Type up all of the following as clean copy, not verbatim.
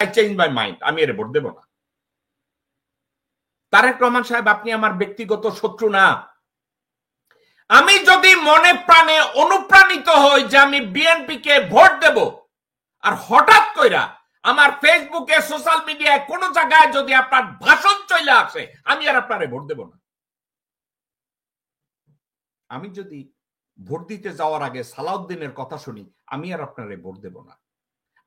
I change my mind, আমি এর vote দেব না। তারেক রহমান সাহেব, আপনি আমার ব্যক্তিগত শত্রু না। আমি যদি মনে প্রাণে অনুপ্রাণিত হই যে আমি বিএনপি কে ভোট দেব, আর হঠাৎ কইরা আমার ফেসবুকে সোশ্যাল মিডিয়ায় কোন জায়গায় যদি আপনার ভাষণ চলে আসে, আমি আর আপনারে ভোট দেব না। আমি যদি ভোট দিতে যাওয়ার আগে সালাউদ্দিনের কথা শুনি, আমি আর আপনারে ভোট দেব না।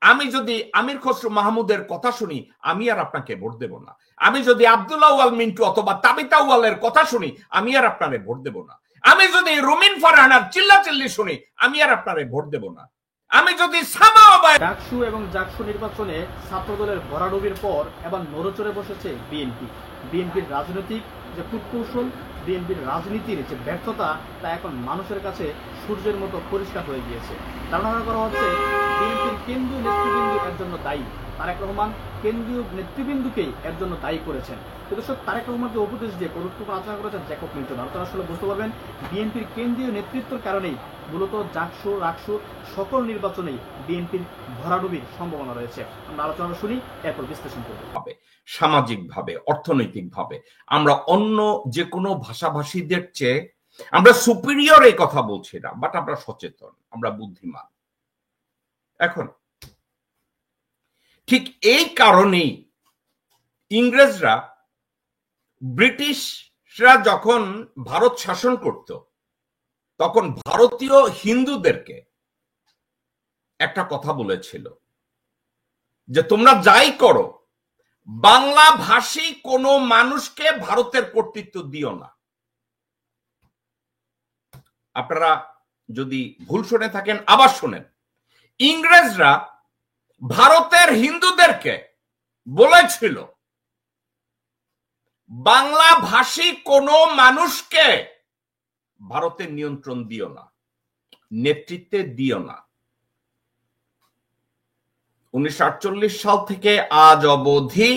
আমি যদি আমির খসরু মাহমুদের কথা শুনি, আমি আর আপনাকে ভোট দেব না। আমি যদি আব্দুল্লাহ ওয়াল মিন্টু অথবা তাবিতা ওয়ালের কথা শুনি, আমি আর আপনারে ভোট দেব না। আমি যদি রুমিন ফারহানার চিল্লাচিল্লি শুনি, আমি আর আপনারে ভোট দেব না। আমি যদি ডাকসু এবং জাকসু নির্বাচনে ছাত্রদলের ভরাডুবির পর এবার নড়েচড়ে বসেছে বিএনপি। বিএনপির রাজনৈতিক যে কূটকৌশল, বিএনপির রাজনীতির যে ব্যর্থতা, তা এখন মানুষের কাছে সূর্যের মতো পরিষ্কার হয়ে গিয়েছে। ধারণা করা হচ্ছে বিএনপির কেন্দ্রীয় নেতৃবৃন্দ এর জন্য দায়ী। তারেক রহমান কেন্দ্রীয় নেতৃবৃন্দকেই এর জন্য দায়ী করেছেন। দর্শক, তারেক রহমানকে উপদেশ দিয়ে গুরুত্বপূর্ণ আলোচনা করেছেন জ্যাকব মিল্টন। আপনারা আসলে বুঝতে পারবেন বিএনপির কেন্দ্রীয় নেতৃত্বের কারণেই মূলত জাকসু রাকসু সকল নির্বাচনেই বিএনপির ভরাডুবির সম্ভাবনা রয়েছে। আমরা আলোচনা শুনি, এরপর বিশ্লেষণ করব। সামাজিক ভাবে, অর্থনৈতিক ভাবে আমরা অন্য যে কোনো ভাষাভাষীদের চেয়ে আমরা সুপিরিয়র এই কথা বলছি না, বাট আমরা সচেতন, আমরা বুদ্ধিমান। এখন ঠিক এই কারণেই ইংরেজরা, ব্রিটিশরা যখন ভারত শাসন করত, তখন ভারতীয় হিন্দুদেরকে একটা কথা বলেছিল যে তোমরা যাই করো, বাংলা ভাষী কোনো মানুষকে ভারতের কর্তৃত্ব দিও না। আপনারা যদি ভুল শুনে থাকেন আবার শুনেন। ইংরেজরা ভারতের হিন্দুদেরকে বলেছিল বাংলা ভাষী কোনো মানুষকে ভারতের নিয়ন্ত্রণ দিও না, নেতৃত্বে দিও না। 1948 সাল থেকে আজ অবধি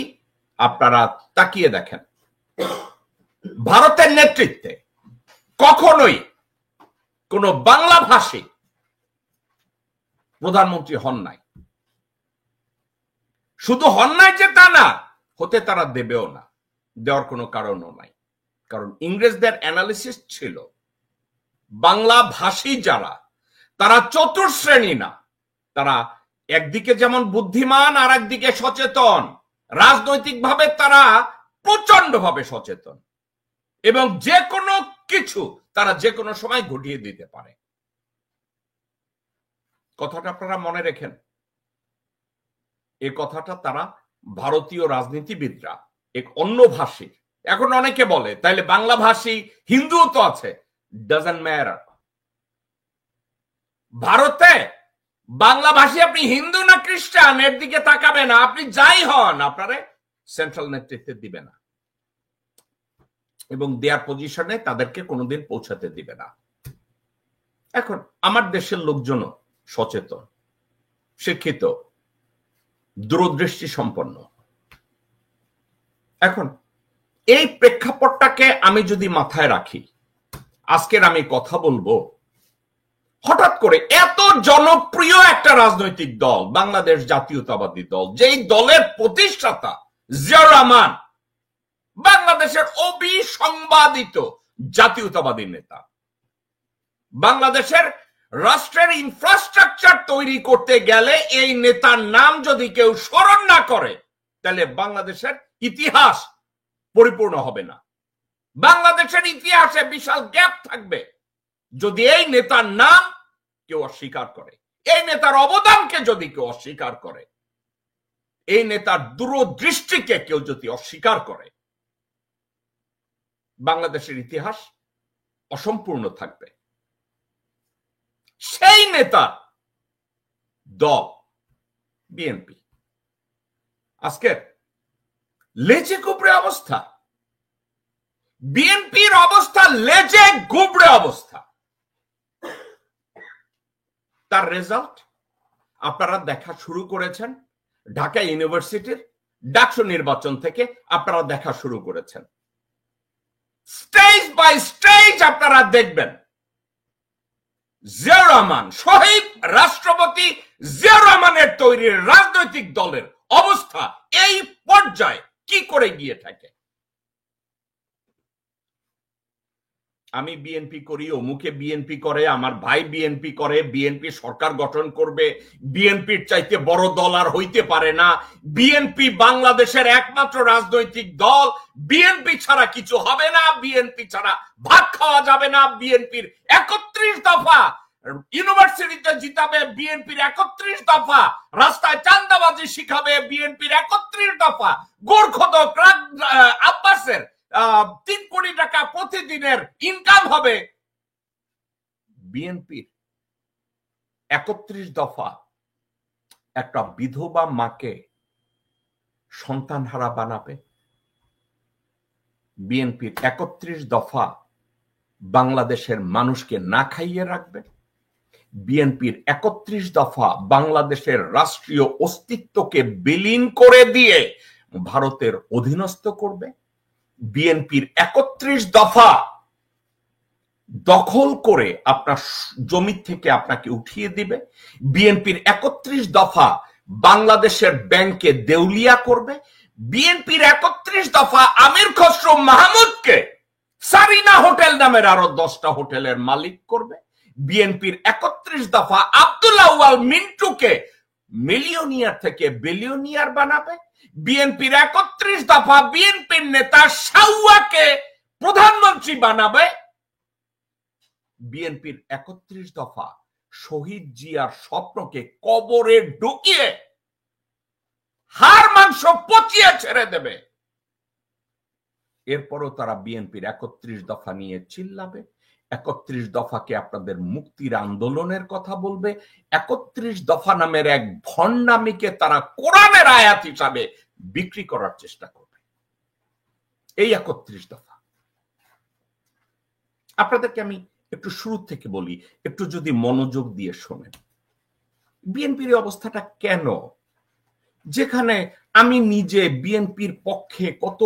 আপনারা তাকিয়ে দেখেন, ভারতের নেতৃত্বে কখনোই কোন বাংলা ভাষী প্রধানমন্ত্রী হন নাই। শুধু হন নাই যে তা না, হতে তারা দেবেও না, দেওয়ার কোনো কারণও নাই। কারণ ইংরেজদের অ্যানালিসিস ছিল বাংলা ভাষী যারা, তারা চতুর্শ্রেণী না, তারা একদিকে যেমন বুদ্ধিমান আর একদিকে সচেতন, রাজনৈতিকভাবে তারা প্রচন্ডভাবে সচেতন, এবং যে কোনো কিছু তারা যে কোনো সময় ঘটিয়ে দিতে পারে। কথাটা আপনারা মনে রেখেন। এই কথাটা তারা ভারতীয় রাজনীতিবিদরা এক অন্য ভাষী, এখন অনেকে বলে তাইলে বাংলা ভাষী হিন্দুও তো আছে, ডাজন্ট ম্যাটার। ভারতে বাংলা ভাষী আপনি হিন্দু না খ্রিস্টান এর দিকে তাকাবে না, আপনি যাই হন আপনারে সেন্ট্রাল নেতৃত্বে দিবে না, এবং দেয়ার পজিশনে তাদেরকে কোনোদিন পৌঁছাতে দিবে না। এখন আমার দেশের লোকজনও সচেতন, শিক্ষিত, দূরদৃষ্টি সম্পন্ন। এখন এই প্রেক্ষাপটটাকে আমি যদি মাথায় রাখি, আজকের আমি কথা বলবো হঠাৎ করে এত জনপ্রিয় একটা রাজনৈতিক দল বাংলাদেশ জাতীয়তাবাদী দল, যেই দলের প্রতিষ্ঠাতা জিয়াউর রহমান বাংলাদেশের অবিসংবাদিত জাতীয়তাবাদী নেতা। বাংলাদেশের রাষ্ট্রের ইনফ্রাস্ট্রাকচার তৈরি করতে গেলে এই নেতার নাম যদি কেউ স্মরণ না করে, তাহলে বাংলাদেশের ইতিহাস পরিপূর্ণ হবে না। বাংলাদেশের ইতিহাসে বিশাল গ্যাপ থাকবে যদি এই নেতার নাম কেউ অস্বীকার করে, এই নেতার অবদানকে যদি কেউ অস্বীকার করে, এই নেতার দূরদৃষ্টিকে কেউ যদি অস্বীকার করে, বাংলাদেশের ইতিহাস অসম্পূর্ণ থাকবে। সেই নেতা দল বিএনপি আজকের লেজে গুবড়ে অবস্থা, বিএনপির অবস্থা লেজে গুবড়ে অবস্থা। তার রেজাল্ট আপনারা দেখা শুরু করেছেন ঢাকা ইউনিভার্সিটির ডাকসু নির্বাচন থেকে, আপনারা দেখা শুরু করেছেন। স্টেজ বাই স্টেজ আপনারা দেখবেন জিয়াউর রহমান, শহীদ রাষ্ট্রপতি জিয়াউর রহমানের তৈরি রাজনৈতিক দলের অবস্থা এই পর্যায়ে কি করে গিয়ে থাকে? আমি বিএনপি করি, অমুকে বিএনপি করে, আমার ভাই বিএনপি করে, বিএনপি সরকার গঠন করবে, বিএনপির চাইতে বড় দল আর হইতে পারে না, বিএনপি বাংলাদেশের একমাত্র রাজনৈতিক দল, বিএনপি ছাড়া কিছু হবে না, বিএনপি ছাড়া ভাত খাওয়া যাবে না, বিএনপির 31 দফা ইউনিভার্সিটিতে জিতাবে, বিএনপির 31 দফা রাস্তায় চাঁদাবাজি শিখাবে, বিএনপির 31 দফা গোরখদক আব্বাসের 3 কোটি টাকা প্রতিদিনের ইনকাম হবে, বিএনপির 31 দফা একটা বিধবা মাকে সন্তানহারা বানাবে, বিএনপির 31 দফা বাংলাদেশের মানুষকে না খাইয়ে রাখবে, বিএনপির 31 দফা বাংলাদেশের রাষ্ট্রীয় অস্তিত্বকে বিলীন করে দিয়ে ভারতের অধীনস্থ করবে, বিএনপির 31 দফা দখল করে আপনার জমি থেকে আপনাকে উঠিয়ে দিবে, বিএনপির 31 দফা বাংলাদেশের ব্যাংকে দেউলিয়া করবে, বিএনপির 31 দফা আমির খসরু মাহমুদকে সারিনা হোটেল নামের আরো 10টা হোটেলের মালিক করবে, বিএনপির 31 দফা আব্দুল্লাহ আউয়াল মিন্টুকে মিলিয়নিয়ার থেকে বিলিয়নিয়ার বানাবে, বিএনপির 31 দফা বিএনপির নেতা শাওয়াকে প্রধানমন্ত্রী বানাবে, বিএনপির 31 দফা শহীদ জিয়ার স্বপ্নকে কবরে ঢুকিয়ে হাড় মাংস পচিয়ে ছেড়ে দেবে। এরপরও তারা বিএনপির 31 দফা নিয়ে চিল্লাবে, 31 দফাকে আপনাদের মুক্তির আন্দোলনের কথা বলবে, 31 দফা নামের এক ভণ্ডামিকে তারা কোরআনের আয়াত হিসাবে বিক্রি করার চেষ্টা করবে। এই 31 দফা আপনাদেরকে আমি একটু শুরু থেকে বলি, একটু যদি মনোযোগ দিয়ে শোনেন। বিএনপির অবস্থাটা কেন, যেখানে আমি নিজে বিএনপির পক্ষে কত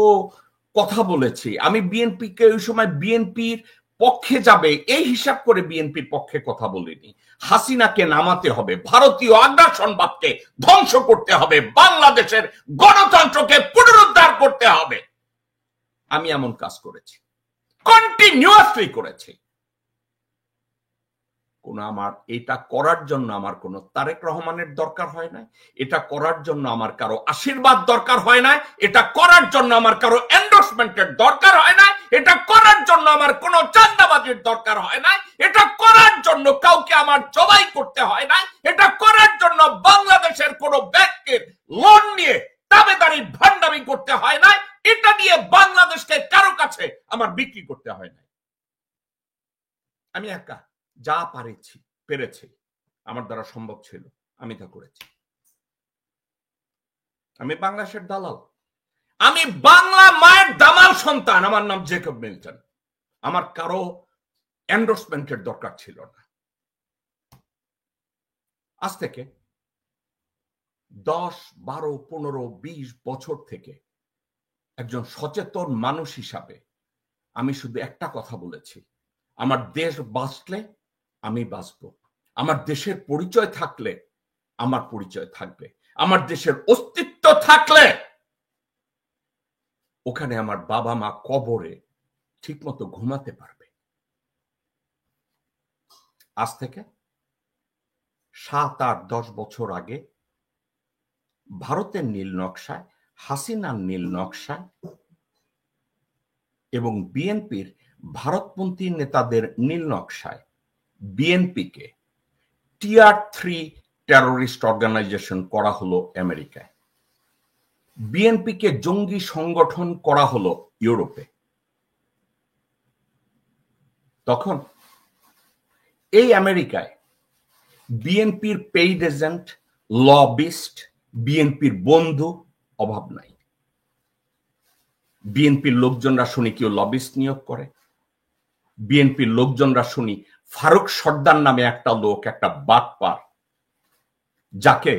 কথা বলেছি, আমি বিএনপিকে ওই সময় বিএনপির পক্ষে যাবে এই হিসাব করে বিএনপির পক্ষে কথা বলিনি। হাসিনাকে নামাতে হবে, ভারতীয় আগ্রাসনবাদকে ধ্বংস করতে হবে, বাংলাদেশের গণতন্ত্রকে পুনরুদ্ধার করতে হবে, আমি এমন কাজ করেছি, কন্টিনিউয়াসলি করেছি। আমার এটা করার জন্য আমার কোনো তারেক রহমানের দরকার হয় না, এটা করার জন্য আমার কারো আশীর্বাদ দরকার হয় না, এটা করার জন্য আমার কারো এন্ডোর্সমেন্টের দরকার হয় না, এটা করার জন্য আমার কোনো চাঁদাবাজির দরকার হয় না, এটা করার জন্য কাউকে আমার জবাই করতে হয় না, এটা করার জন্য বাংলাদেশের কোনো ব্যক্তির লোন নিয়ে দাবেদারি ভান্ডামি করতে হয় না, এটা নিয়ে বাংলাদেশকে কারো কাছে আমার বিক্রি করতে হয় না। আমি একা যা পেরেছি আমার দ্বারা সম্ভব ছিল আমি তা করেছি। আমি বাংলাদেশের দালাল, আমি বাংলা মায়ের দামাল সন্তান, আমার নাম জেকব মিল্টন, আমার কারো এন্ডোর্সমেন্টের দরকার ছিল না। আজ থেকে 10, 12, 15, 20 বছর থেকে একজন সচেতন মানুষ হিসাবে আমি শুধু একটা কথা বলেছি, আমার দেশ বাঁচলে আমি বাঁচবো, আমার দেশের পরিচয় থাকলে আমার পরিচয় থাকবে, আমার দেশের অস্তিত্ব থাকলে ওখানে আমার বাবা মা কবরে ঠিকমতো ঘুমাতে পারবে। আজ থেকে 7, 8, 10 বছর আগে ভারতের নীল নকশায়, হাসিনার নীল নকশায় এবং বিএনপির ভারতপন্থী নেতাদের নীল নকশায় বিএনপিকে টিয়ার 3 টেরোরিস্ট অর্গানাইজেশন করা হলো আমেরিকায়, বিএনপিকে জঙ্গি সংগঠন করা হলো ইউরোপে। তখন এই আমেরিকায় বিএনপির পেইড এজেন্ট, লবিস্ট, বিএনপির বন্ধু অভাব নাই। বিএনপির লোকজনরা শুনি কেউ লবিস্ট নিয়োগ করে, বিএনপির লোকজনরা শুনি ফারুক সর্দার নামে একটা লোক, একটা বাটপার, যাকে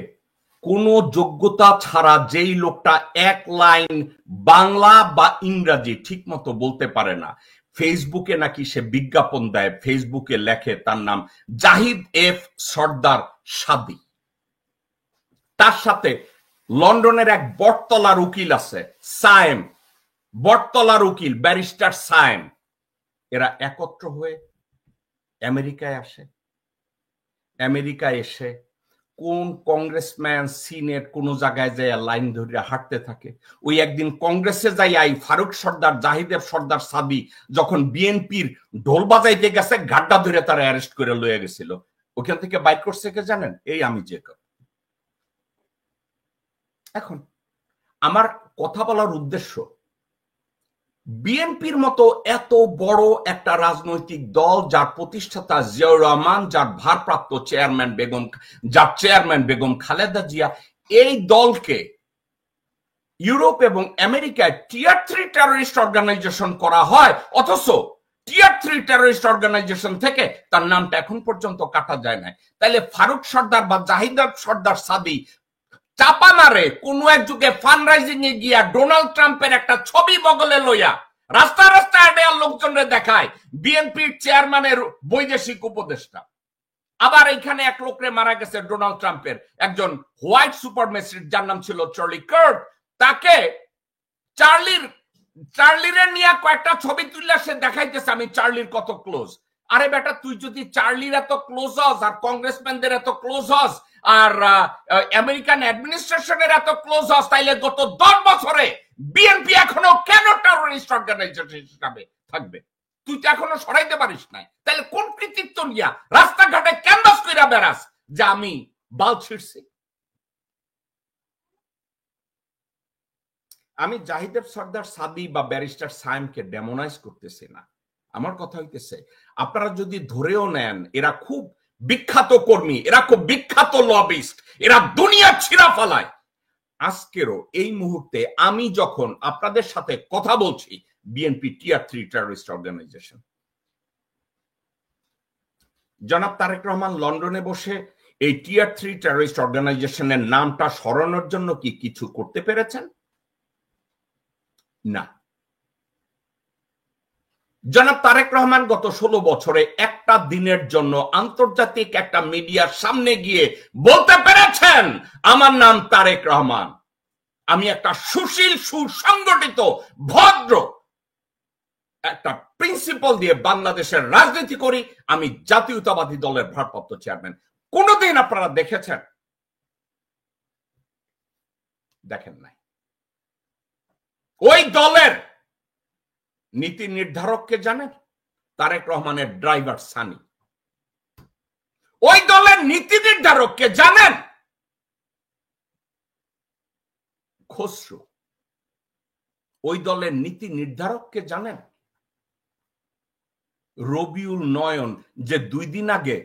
কোনো যোগ্যতা ছাড়া যেই লোকটা এক লাইন বাংলা বা ইংরাজি ঠিক মতো বলতে পারে না, ফেসবুকে নাকি সে বিজ্ঞাপন দেয়, ফেসবুকে লেখে তার নাম জাহিদ এফ সর্দার সাদি, তার সাথে লন্ডনের এক বটতলার উকিল আছে সায়েম, বটতলার উকিল ব্যারিস্টার সায়েম, এরা একত্র হয়ে আমেরিকায় আসে। আমেরিকায় এসে কোন কংগ্রেসম্যান সিনেট কোন জায়গায় যায় লাইন ধরে হাঁটতে থাকে। ওই একদিন কংগ্রেসে যাই ফারুক সর্দার, জাহিদেব সর্দার সাদি যখন বিএনপির ঢোল বাজাইতে গেছে, গাড্ডা ধরে তারা অ্যারেস্ট করে লয়ে গেছিল। ওখান থেকে বাইক করছে কে জানেন? এই আমি যে। এখন আমার কথা বলার উদ্দেশ্য, বিএনপির মতো এত বড় একটা রাজনৈতিক দল, যার প্রতিষ্ঠাতা জিয়াউর রহমান, যার ভারপ্রাপ্ত চেয়ারম্যান বেগম খালেদা জিয়া, এই দলকে ইউরোপ এবং আমেরিকায় টিয়ার 3 টেররিস্ট অর্গানাইজেশন করা হয়, অথচ টিয়ার 3 টেররিস্ট অর্গানাইজেশন থেকে তার নামটা এখন পর্যন্ত কাটা যায় না। তাইলে ফারুক সর্দার বা জাহিদ সর্দার সাদি চাপা মারে কোন এক যুগে ফান্ড রাইজিং এ গিয়া ডোনাল্ড ট্রাম্পের একটা ছবি বগলে লইয়া রাস্তা রাস্তায় লোকজনরে দেখায় বিএনপির চেয়ারম্যানের বৈদেশিক উপদেষ্টা। আবার এখানে এক লোকরে মারা গেছে ডোনাল্ড ট্রাম্পের একজন হোয়াইট সুপারমেসিস্ট, যার নাম ছিল চার্লি কার্ট। তাকে চার্লির নিয়ে কয়েকটা ছবি তুললে সে দেখাইতেছে আমি চার্লির কত ক্লোজ। আরে বেটা, তুই যদি চার্লির এত ক্লোজ হস, আর কংগ্রেসম্যানদের এত ক্লোজ হস, আর আমেরিকান অ্যাডমিনিস্ট্রেশনের এত ক্লোজ হস, তাইলে গত 10 বছরে বিএনপি এখনো কেন টেররিস্ট অর্গানাইজেশন হিসাবে থাকবে? তুই তো এখনো সরাইতে পারিস নাই। তাহলে কোন কৃতিত্ব নিয়া রাস্তাঘাটে ক্যানভাস কইরা বেড়াস যে আমি বাল ছিড়ছি? আমি জাহিদ সর্দার সাদি বা ব্যারিস্টার সায়েমকে ডেমোনাইজ করতেছি না। আমার কথা হইতেছে, আপনারা যদি ধরেও নেন এরা খুব বিখ্যাত কর্মী, এরা খুব বিখ্যাত লবিস্ট, এরা দুনিয়া ছিঁড়া ফালায়, আজকেরও এই মুহূর্তে আমি যখন আপনাদের সাথে কথা বলছি, বিএনপি টিয়ার 3 টেররিস্ট অর্গানাইজেশন। জনাব তারেক রহমান লন্ডনে বসে এই টিয়ার 3 টেররিস্ট অর্গানাইজেশনের নামটা সরানোর জন্য কি কিছু করতে পেরেছেন? না। জনাব তারেক রহমান গত 16 বছরে একটা দিনের জন্য আন্তর্জাতিক একটা মিডিয়ার সামনে গিয়ে বলতে পেরেছেন আমার নাম তারেক রহমান, আমি একটা সুশীল সুসংগঠিত ভদ্র একটা প্রিন্সিপাল দিয়ে বাংলাদেশের রাজনীতি করি, আমি জাতীয়তাবাদী দলের ভারপ্রাপ্ত চেয়ারম্যান। কোনদিন আপনারা দেখেছেন? দেখেন নাই। ওই দলের নীতি নির্ধারককে জানেন? তারেক রহমানের ড্রাইভার সানি। ওই দলের নীতি নির্ধারককে জানেন? খসরু। ওই দলের নীতি নির্ধারককে জানেন? রবিউল নয়ন, যে 2 দিন আগে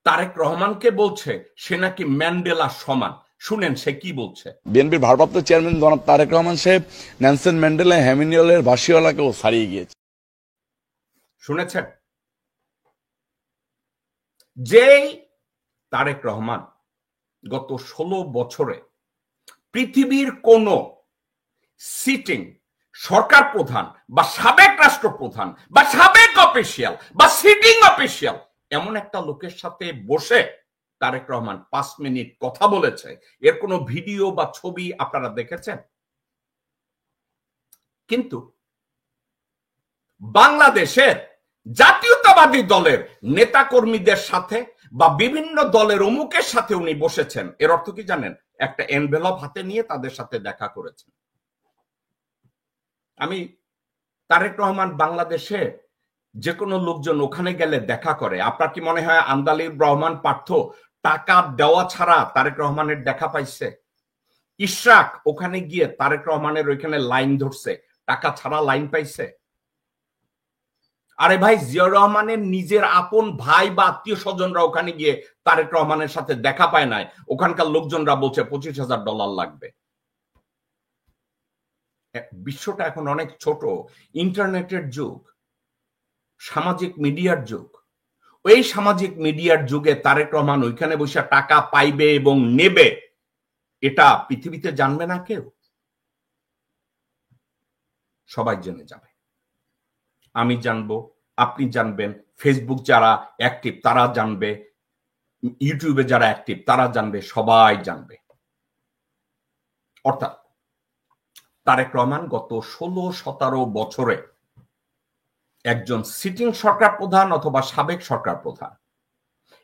তারেক রহমানকে বলছে সে নাকি ম্যান্ডেলা সমান। শুনেন সে কি বলছে। বিএনপির ভারপ্রাপ্ত চেয়ারম্যান জনাব তারেক রহমান সাহেব নেলসন ম্যান্ডেলা হ্যামিনিয়লের ভাসিওয়ালাকেও ছাড়িয়ে গিয়েছে। শুনেছেন? যেই তারেক রহমান গত 16 বছরে পৃথিবীর কোন সিটিং সরকার প্রধান বা সাবেক রাষ্ট্রপ্রধান বা সাবেক অফিসিয়াল বা সিটিং অফিসিয়াল এমন একটা লোকের সাথে বসে তারেক রহমান 5 মিনিট কথা বলেছে, এর কোনো ভিডিও বা ছবি আপনারা দেখেছেন? কিন্তু বাংলাদেশের জাতীয়তাবাদী দলের নেতা কর্মীদের সাথে বা বিভিন্ন দলের অমুকের সাথে উনি বসেছেন, এর অর্থ কি জানেন? একটা এনভেলপ হাতে নিয়ে তাদের সাথে দেখা করেছেন। আমি তারেক রহমান বাংলাদেশে যে কোনো লোকজন ওখানে গেলে দেখা করে। আপনার কি মনে হয় আন্দালিব রহমান পার্থ টাকা দেওয়া ছাড়া তারেক রহমানের দেখা পাইছে? ইশরাক ওখানে গিয়ে তারেক রহমানের ওইখানে লাইন ধরছে, টাকা ছাড়া লাইন পাইছে? আরে ভাই, জিয়াউর রহমানের নিজের আপন ভাই বা আত্মীয় স্বজনরা ওখানে গিয়ে তারেক রহমানের সাথে দেখা পায় নাই। ওখানকার লোকজনরা বলছে $25,000 লাগবে। বিশ্বটা এখন অনেক ছোট, ইন্টারনেটের যুগ, সামাজিক মিডিয়ার যুগ। ওই সামাজিক মিডিয়ার যুগে তারেক রহমান ওইখানে বসে টাকা পাইবে এবং নেবে, এটা পৃথিবীতে জানবে না কেউ। সবাই জেনে যাবে, আমি জানবো, আপনি জানবেন, ফেসবুক যারা অ্যাক্টিভ তারা জানবে, ইউটিউবে যারা অ্যাক্টিভ তারা জানবে, সবাই জানবে। অর্থাৎ তারেক রহমান গত 16-17 বছরে একজন সিটিং সরকার প্রধান অথবা সাবেক সরকার প্রধান,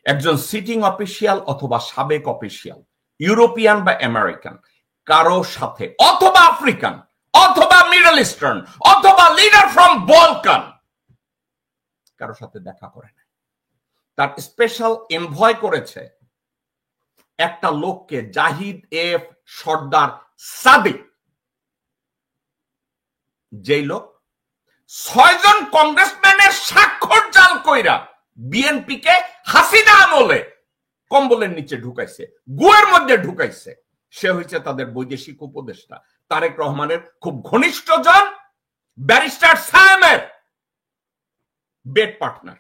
একজন সিটিং অফিসিয়াল অথবা সাবেক অফিসিয়াল, ইউরোপিয়ান বা আমেরিকান কারো সাথে, অথবা আফ্রিকান অথবা মিডল ইস্টার্ন অথবা লিডার ফ্রম বলকান, কারো সাথে দেখা করে না। তার স্পেশাল এনভয় করেছে একটা লোককে, জাহিদ এফ সর্দার সাদিক, যেই লোক 6 জন কংগ্রেসম্যানের স্বাক্ষর জাল কইরা বিএনপি কে হাসিনা আমলে কম্বলের নিচে ঢুকাইছে, গুয়ের মধ্যে ঢুকাইছে। সে হয়েছে তাদের বৈদেশিক উপদেষ্টা, তারেক রহমানের খুব ঘনিষ্ঠ জন, ব্যারিস্টার সায়েমের বেড পার্টনার।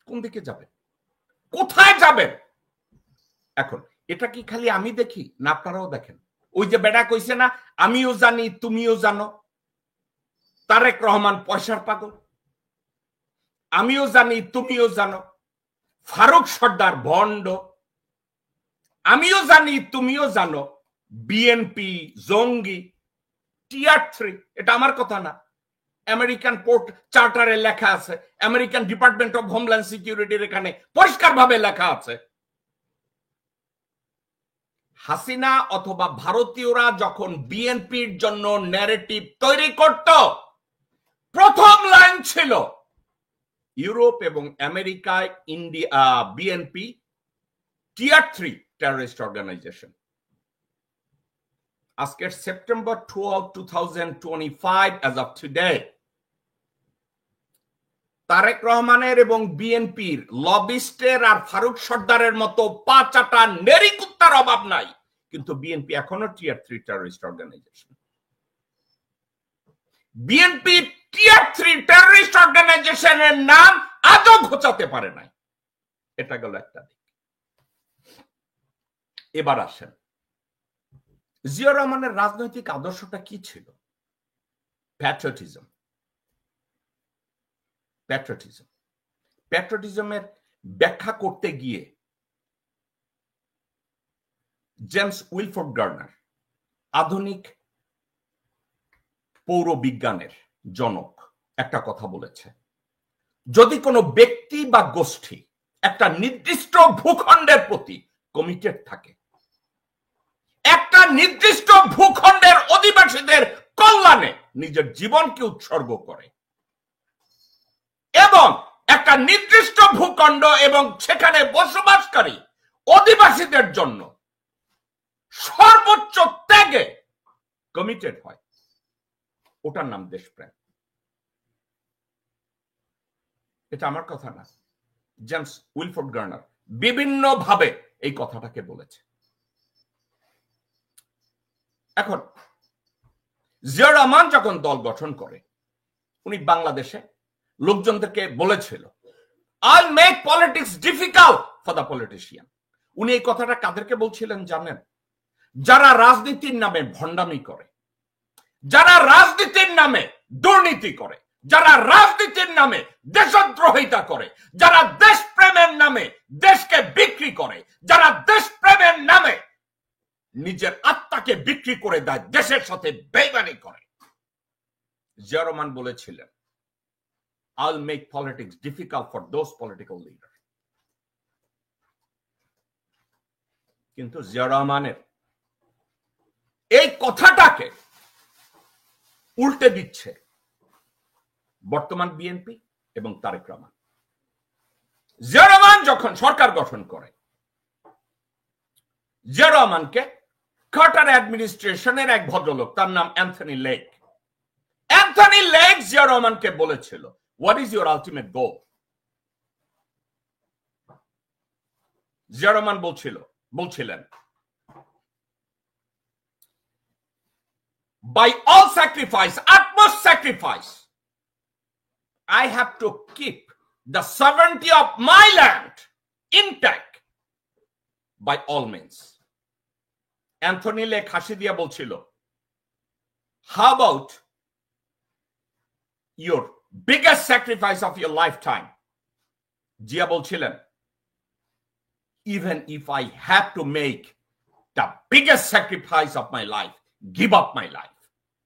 কোন দিকে যাবেন, কোথায় যাবেন? এখন এটা কি খালি আমি দেখি না আপনারাও দেখেন? ওই যে বেটা কইছে না, আমিও জানি তুমিও জানো, তারেক রহমান পয়সার পাগল, আমিও জানি তুমিও জানো, ফারুক সর্দার ভণ্ড, আমিও জানি তুমিও জানো, বিএনপি জঙ্গি, টিয়ার 3। এটা আমার কথা না, আমেরিকান পোর্ট চার্টারে লেখা আছে, আমেরিকান ডিপার্টমেন্ট অফ হোমল্যান্ড সিকিউরিটির এখানে পরিষ্কারভাবে লেখা আছে। হাসিনা অথবা ভারতীয়রা যখন বিএনপির জন্য ন্যারেটিভ তৈরি করত, প্রথম লাইন ছিল ইউরোপ এবং আমেরিকায় India BNP tier 3 terrorist organisation. আজকের September 12, 2025 as of today, Tarique রহমানের এবং বিএনপির লবিস্টের আর ফারুক সর্দারের মতো 5-8টা নেরিকুত্তার অভাব নাই, কিন্তু বিএনপি এখনো টিয়ার 3 terrorist organisation. BNP tier 3 terrorist অর্গানাইজেশনের নাম আজও ঘোচাতে পারে নাই। এটা গেল একটা দিক। এবার আসেন, জিয়া রহমানের রাজনৈতিক আদর্শটা কি ছিল? প্যাট্রিয়টিজম। প্যাট্রিয়টিজমের ব্যাখ্যা করতে গিয়ে জেমস উইলফোর্ড গার্নার, আধুনিক পৌরবিজ্ঞানের জনক, একটা কথা বলেছে, যদি কোনো ব্যক্তি বা গোষ্ঠী একটা নির্দিষ্ট ভূখণ্ডের প্রতি কমিটেড থাকে, একটা নির্দিষ্ট ভূখণ্ডের অধিবাসীদের কল্যাণে নিজের জীবনকে উৎসর্গ করে, এবং একটা নির্দিষ্ট ভূখণ্ড এবং সেখানে বসবাসকারী অধিবাসীদের জন্য সর্বোচ্চ ত্যাগে কমিটেড হয়, ওটার নাম দেশপ্রেম। এটা আমার কথা না, জেমস উইলফোর্ড গার্নার বিভিন্ন ভাবে এই কথাটাকে বলেছে। এখন জিয়া রহমান যখন দল গঠন করে, উনি বাংলাদেশে লোকজনদেরকে বলেছিল, I'll make politics difficult for the politician। উনি এই কথাটা কাদেরকে বলছিলেন জানেন? যারা রাজনীতির নামে ভণ্ডামি করে, যারা রাজনীতির নামে দুর্নীতি করে, যারা রাজনীতির নামে দেশদ্রোহিতা করে, যারা দেশপ্রেমের নামে দেশকে বিক্রি করে, যারা দেশপ্রেমের নামে নিজের আত্মাকে বিক্রি করে দেয়, দেশের সাথে বেইমানি করে। জিয়া রহমান বলেছিলেন, I'll make politics difficult for those political leaders। কিন্তু জিয়া রহমানের এই কথাটাকে উল্টে দিচ্ছে বর্তমান বিএনপি এবং তারেক রহমান। জিয়া রহমান যখন সরকার গঠন করে, জিয়া রহমানকে কার্টার অ্যাডমিনিস্ট্রেশনের এক ভদ্রলোক, তার নাম অ্যান্থনি লেক, জিয়া রহমানকে বলেছিল, what is your ultimate goal? Zia Rahman বলছিলেন, by all sacrifice, utmost sacrifice, I have to keep the sovereignty of my land intact by all means। Anthony lake হাসি দিয়া বলছিল, how about your biggest sacrifice of your lifetime? Zia বলছিলেন, even if I have to make the biggest sacrifice of my life, give up my life.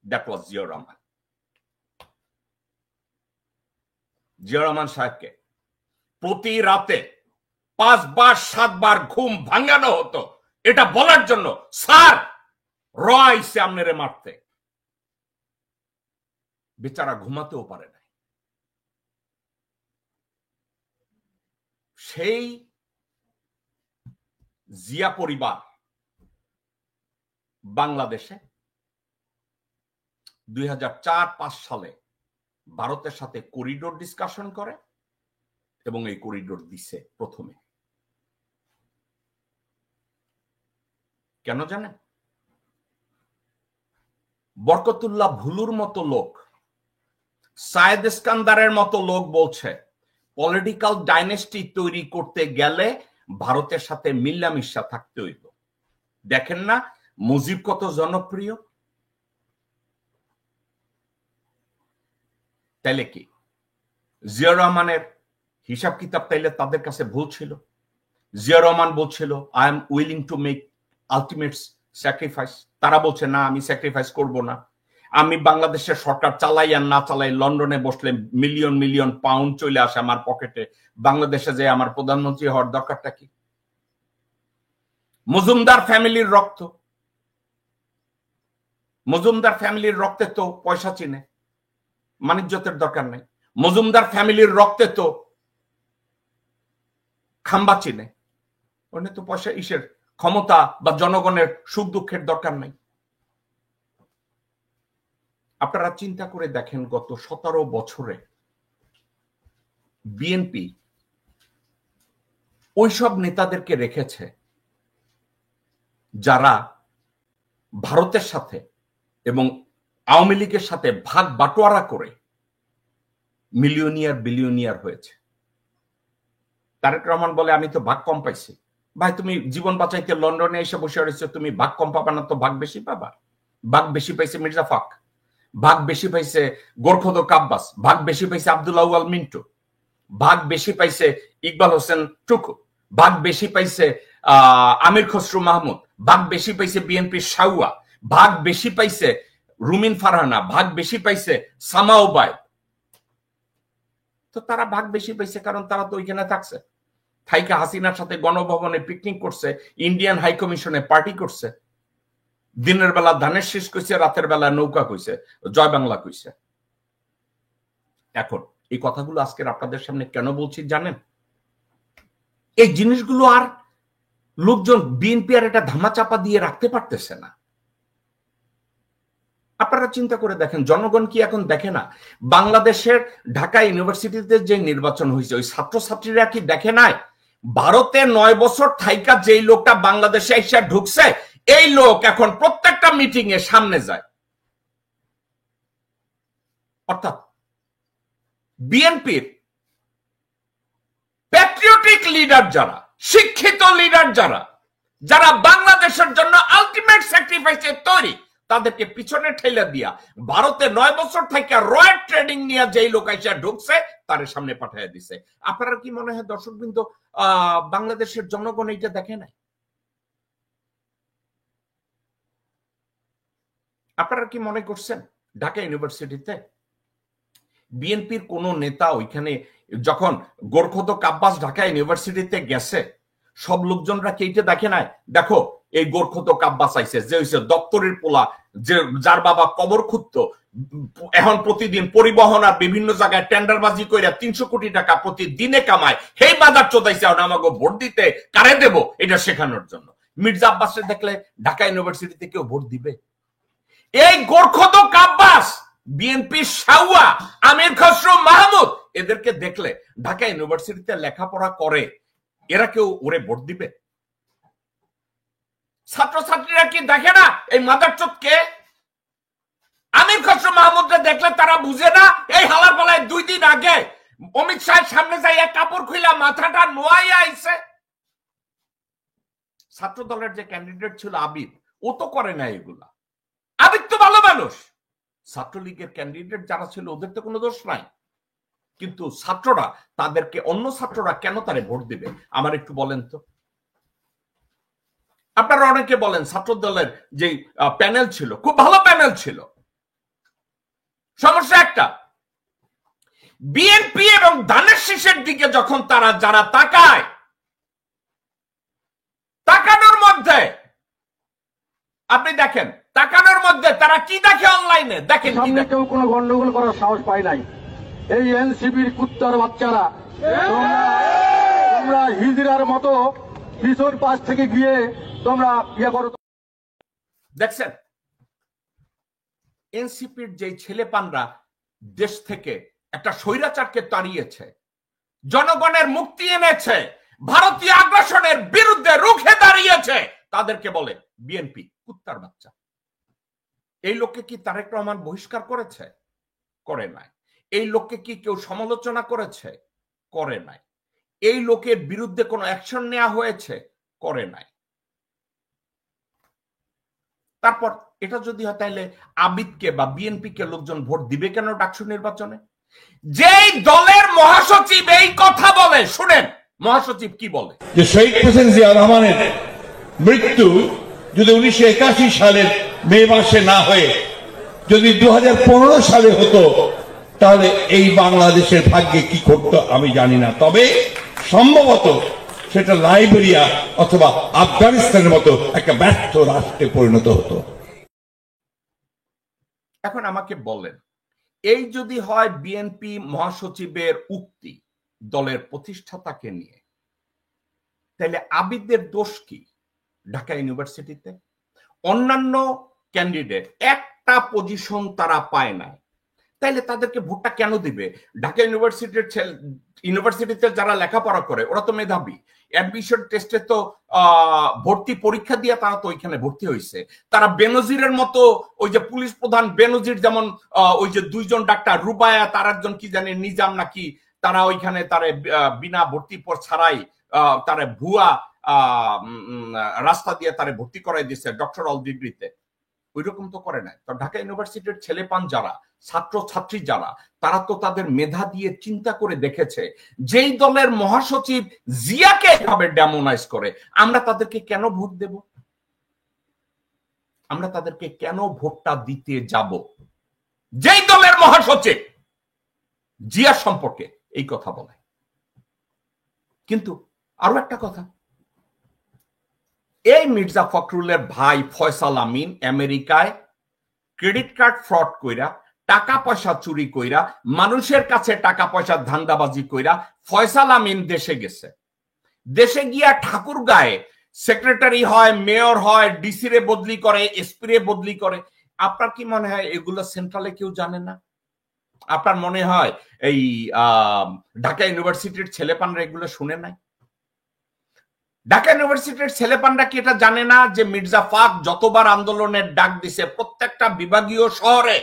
That was Ziaur Rahman. Ziaur Rahman সাহেবকে প্রতি রাতে 5 বার 7 বার ঘুম ভাঙানো হতো এটা বলার জন্য, স্যার রয়সে আমনেরে মারতে। বেচারা ঘুমাতেও পারে না। সেই জিয়া পরিবার বাংলাদেশে 2004-5 সালে ভারতের সাথে করিডোর ডিসকাশন করে এবং এই করিডোর দিছে প্রথমে। কেন জানেন? বরকতুল্লাহ ভুলুর মতো লোক, সায়েদ ইস্কান্দারের মতো লোক বলছে পলিটিক্যাল ডাইনেস্টি তৈরি করতে গেলে ভারতের সাথে মিল্লামিশা থাকতে হইব। দেখেন না মুজিব কত জনপ্রিয়? তাইলে কি জিয়াউর রহমানের হিসাব কিতাব তাইলে তাদের কাছে ভুল ছিল? জিয়াউর রহমান বলছিল I am willing to make ultimate sacrifice, তারা বলছে না আমি স্যাক্রিফাইস করব না, আমি বাংলাদেশের সরকার চালাই আর না চালাই, লন্ডনে বসলে মিলিয়ন মিলিয়ন পাউন্ড চলে আসে আমার পকেটে, বাংলাদেশে যে আমার প্রধানমন্ত্রী হওয়ার দরকারটা কি? মজুমদার ফ্যামিলির রক্ত, মজুমদার ফ্যামিলির রক্তে তো পয়সা চিনে, মানিজ্যতের দরকার নেই। মজুমদার ফ্যামিলির রক্তে তো খাম্বা চিনে, ওখানে তো পয়সা ইসের ক্ষমতা বা জনগণের সুখ দুঃখের দরকার নাই। আপনারা চিন্তা করে দেখেন গত 17 বছরে বিএনপি ওইসব নেতাদেরকে রেখেছে যারা ভারতের সাথে এবং আওয়ামী লীগের সাথে ভাগ বাটোয়ারা করে মিলিয়নিয়ার বিলিয়নিয়ার হয়েছে। তারেক রহমান বলে আমি তো ভাগ কম পাইছি। ভাই তুমি জীবন বাঁচাইতে লন্ডনে এসে বসে রয়েছে, তুমি ভাগ কম পাবা না তো ভাগ বেশি পাবা। ভাগ বেশি পাইছে মির্জা ফাক, ভাগ বেশি পাইছে গোরখোদক আব্বাস, ভাগ বেশি পাইছে আব্দুল আউয়াল মিন্টু, ভাগ বেশি পাইছে ইকবাল হোসেন টুকু, ভাগ বেশি পাইছে আমির খসরু মাহমুদ, ভাগ বেশি পাইছে বিএনপির শাউয়া, ভাগ বেশি পাইছে রুমিন ফারহানা, ভাগ বেশি পাইছে সামা ওবায়দ। তো তারা ভাগ বেশি পাইছে কারণ তারা তো ওইখানে থাকছে, থাইকা হাসিনার সাথে গণভবনে পিকনিক করছে, ইন্ডিয়ান হাই কমিশনে পার্টি করছে, দিনের বেলা ধানের শীষ কইছে, রাতের বেলা নৌকা কইছে, জয় বাংলা কইছে। এখন এই কথাগুলো আজকের আপনাদের সামনে কেন বলছি জানেন? এই জিনিসগুলো আর লোকজন বিএনপি আর এটা ধামাচাপা দিয়ে রাখতে পারতেছে না। আপনারা চিন্তা করে দেখেন, জনগণ কি এখন দেখে না বাংলাদেশের ঢাকা ইউনিভার্সিটিতে যে নির্বাচন হয়েছে ওই ছাত্রছাত্রীরা কি দেখে নাই ভারতে 9 বছর থাইকা যেই লোকটা বাংলাদেশে এসে ঢুকছে এই লোক এখন প্রত্যেকটা মিটিং এ সামনে যায়। অর্থাৎ বিএনপির প্যাট্রিয়টিক লিডার যারা, শিক্ষিত লিডার যারা, যারা বাংলাদেশের জন্য আলটিমেট স্যাক্রিফাইসে তৈরি, তাদেরকে পিছনে ঠেলে দিয়া ভারতে 9 বছর থেকে রয়্যাল ট্রেনিং নিয়ে যেই লোক এসে ঢুকছে তার সামনে পাঠিয়ে দিছে। আপনারা কি মনে হয় দর্শকবৃন্দ বাংলাদেশের জনগণ এইটা দেখে নাই? আপনারা কি মনে করছেন ঢাকা ইউনিভার্সিটিতে বিএনপির কোন নেতা ওইখানে যখন গোরখোদক আব্বাস ঢাকা ইউনিভার্সিটিতে গেছে সব লোকজনরা কি এইটা দেখে নাই? দেখো এই গোরখোদক আব্বাস আইছে, যে হইছে দপ্তরের পোলা, যে যার বাবা কবর খুঁজতো, এখন প্রতিদিন পরিবহন আর বিভিন্ন জায়গায় টেন্ডারবাজি করে 300 কোটি টাকা প্রতিদিনে কামায়, হেই বাজার চোদাইছে আমাকে ভোট দিতে কারে দেব এটা শেখানোর জন্য। মির্জা আব্বাসকে দেখলে ঢাকা ইউনিভার্সিটিতে কেউ ভোট দিবে? এই গোরখোদক আব্বাস, বিএনপি শাউয়া, আমির খসরু মাহমুদ, এদেরকে দেখলে ঢাকা ইউনিভার্সিটিতে লেখাপড়া করে এরা কেউ ওরে ভোট দিবে? ছাত্রছাত্রীরা কি দেখে না এই মাদারচোদ কে? আমির খসরু মাহমুদকে দেখলে তারা বুঝে না এই হালার বেলায় 2 দিন আগে অমিত শাহের সামনে যাই এক কাপড় খুইলা মাথাটা নোয়াইয়া আইছে। ছাত্র দলের যে ক্যান্ডিডেট ছিল আবিদ, ও তো করে না এগুলা। আবিদ তো ভালো মানুষ, ছাত্রলীগের ক্যান্ডিডেট যারা ছিল ওদের তো কোনো দোষ নাই, কিন্তু ছাত্ররা তাদেরকে, অন্য ছাত্ররা কেন তারে ভোট দিবে আমার একটু বলেন তো। আপনারা অনেকে বলেন ছাত্র দলের যে প্যানেল ছিল খুব ভালো প্যানেল ছিল। সমস্যা একটা, বিএনপি এবং ধানের শীষের দিকে যখন তারা যারা তাকায়, তাকানোর মধ্যে আপনি দেখেন, তাকানোর মধ্যে তারা কি দেখে অনলাইনে দেখেন, সামনে কেউ কোনো গন্ডগোল করার সাহস পায় নাই। এই এনসিপির কুত্তার বাচ্চারা, তোমরা হিজড়ার মতো পিছন পাশ থেকে গিয়ে তোমরা ইয়ে করো। দেখছেন এনসিপির যে ছেলেপানরা দেশ থেকে একটা স্বৈরাচারকে তাড়িয়েছে, জনগণের মুক্তি এনেছে, ভারতীয় আগ্রাসনের বিরুদ্ধে রুখে দাঁড়িয়েছে, তাদেরকে বলে বিএনপি কুত্তার বাচ্চা। এই লোককে কি তারেক রহমান বহিষ্কার করেছে? করে নাই। এই লোককে কি কেউ সমালোচনা করেছে? করে নাই। এই লোকের বিরুদ্ধে কোনো অ্যাকশন নেওয়া হয়েছে? করে নাই। তারপর এটা যদি হয় তাহলে আবিদকে বা বিএনপি কে লোকজন ভোট দিবে কেন ডাকসু নির্বাচনে? যেই দলের মহাসচিব এই কথা বলে, শুনেন মহাসচিব কি বলে, যে শহীদ হোসেন জিয়া রহমানের মৃত্যু যদি 1981 সালের মে মাসে না হয়ে যদি 2015 সালে হতো তাহলে এই বাংলাদেশের ভাগ্যে কি ঘটতো আমি জানি না, তবে সম্ভবত সেটা লাইবেরিয়া অথবা আফগানিস্তানের মতো একটা ব্যর্থ রাষ্ট্রে পরিণত হতো। এখন আমাকে বলেন, এই যদি হয় বিএনপি মহাসচিবের উক্তি দলের প্রতিষ্ঠাতাকে নিয়ে, তাহলে আবিদদের দোষ কি? ঢাকা ইউনিভার্সিটিতে অন্যান্য ক্যান্ডিডেট একটা পজিশন তারা পায় না, তাইলে তাদেরকে ভোটটা কেন দিবে? ঢাকা ইউনিভার্সিটিতে যারা লেখাপড়া করে ওরা তো মেধাবী, অ্যাডমিশন টেস্টে তো ভর্তি পরীক্ষা দিয়ে তারা তো ওইখানে ভর্তি হয়েছে। তারা বেনজিরের মতো, ওই যে পুলিশ প্রধান বেনজির যেমন, ওই যে দুইজন ডাক্তার রুবায়া, তার একজন কি জানি নিজাম নাকি, তারা ওইখানে তারা বিনা ভর্তি পর ছাড়াই তারা ভুয়া রাস্তা দিয়ে তারা ভর্তি করাই দিয়েছে ডক্টরাল ডিগ্রিতে। ওই রকম তো করে নাই। তো ঢাকা ইউনিভার্সিটির ছেলেপান যারা, ছাত্র ছাত্রী যারা, তারা তো তাদের মেধা দিয়ে চিন্তা করে দেখেছে, যেই দলের মহাসচিব জিয়াকে এভাবে ডেমোনাইজ করে, আমরা তাদেরকে কেন ভোট দেব? আমরা তাদেরকে কেন ভোটটা দিতে যাব? যেই দলের মহাসচিব জিয়া সম্পর্কে এই কথা বলে। কিন্তু আরো একটা কথা, এই মির্জা ফখরুলের ভাই ফয়সাল আমিন আমেরিকায় ক্রেডিট কার্ড ফ্রড কইরা, টাকা পয়সা চুরি কইরা, মানুষের কাছে টাকা পয়সা ধান্দাবাজি কইরা ফয়সাল আমিন দেশে গেছে। দেশে গিয়া ঠাকুর গায়ে সেক্রেটারি হয়, মেয়র হয়, ডিসি রে বদলি করে, এসপি রে বদলি করে। আপনার কি মনে হয় এগুলো সেন্ট্রালে কেউ জানে না? আপনার মনে হয় এই ঢাকা ইউনিভার্সিটির ছেলেপানরা এগুলো শুনে নাই? ঢাকা ইউনিভার্সিটির ছেলেপানরা কি এটা জানে না যে মির্জা ফাক যতবার আন্দোলনের ডাক দিছে প্রত্যেকটা বিভাগীয় শহরে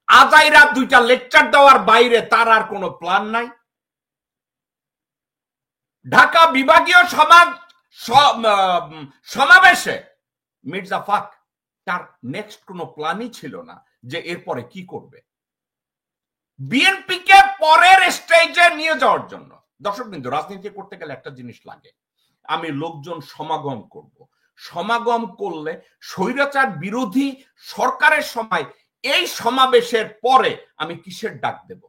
আজাইরা 2টা লেকচার দেওয়ার বাইরে তার আর কোনো প্ল্যান নাই? ঢাকা বিভাগীয় সমাবেশে মির্জা ফাক তার নেক্সট কোনো প্ল্যানই ছিল না যে এরপরে কি করবে। বিএনপি কে পরের স্টেজে নিয়ে যাওয়ার জন্য, দর্শক বিন্দু, রাজনীতি করতে গেলে একটা জিনিস লাগে, আমি লোকজন সমাগম করব। সমাগম করলে স্বৈরাচার বিরোধী সরকারের সময় এই সমাবেশের পরে আমি কিসের ডাক দেব?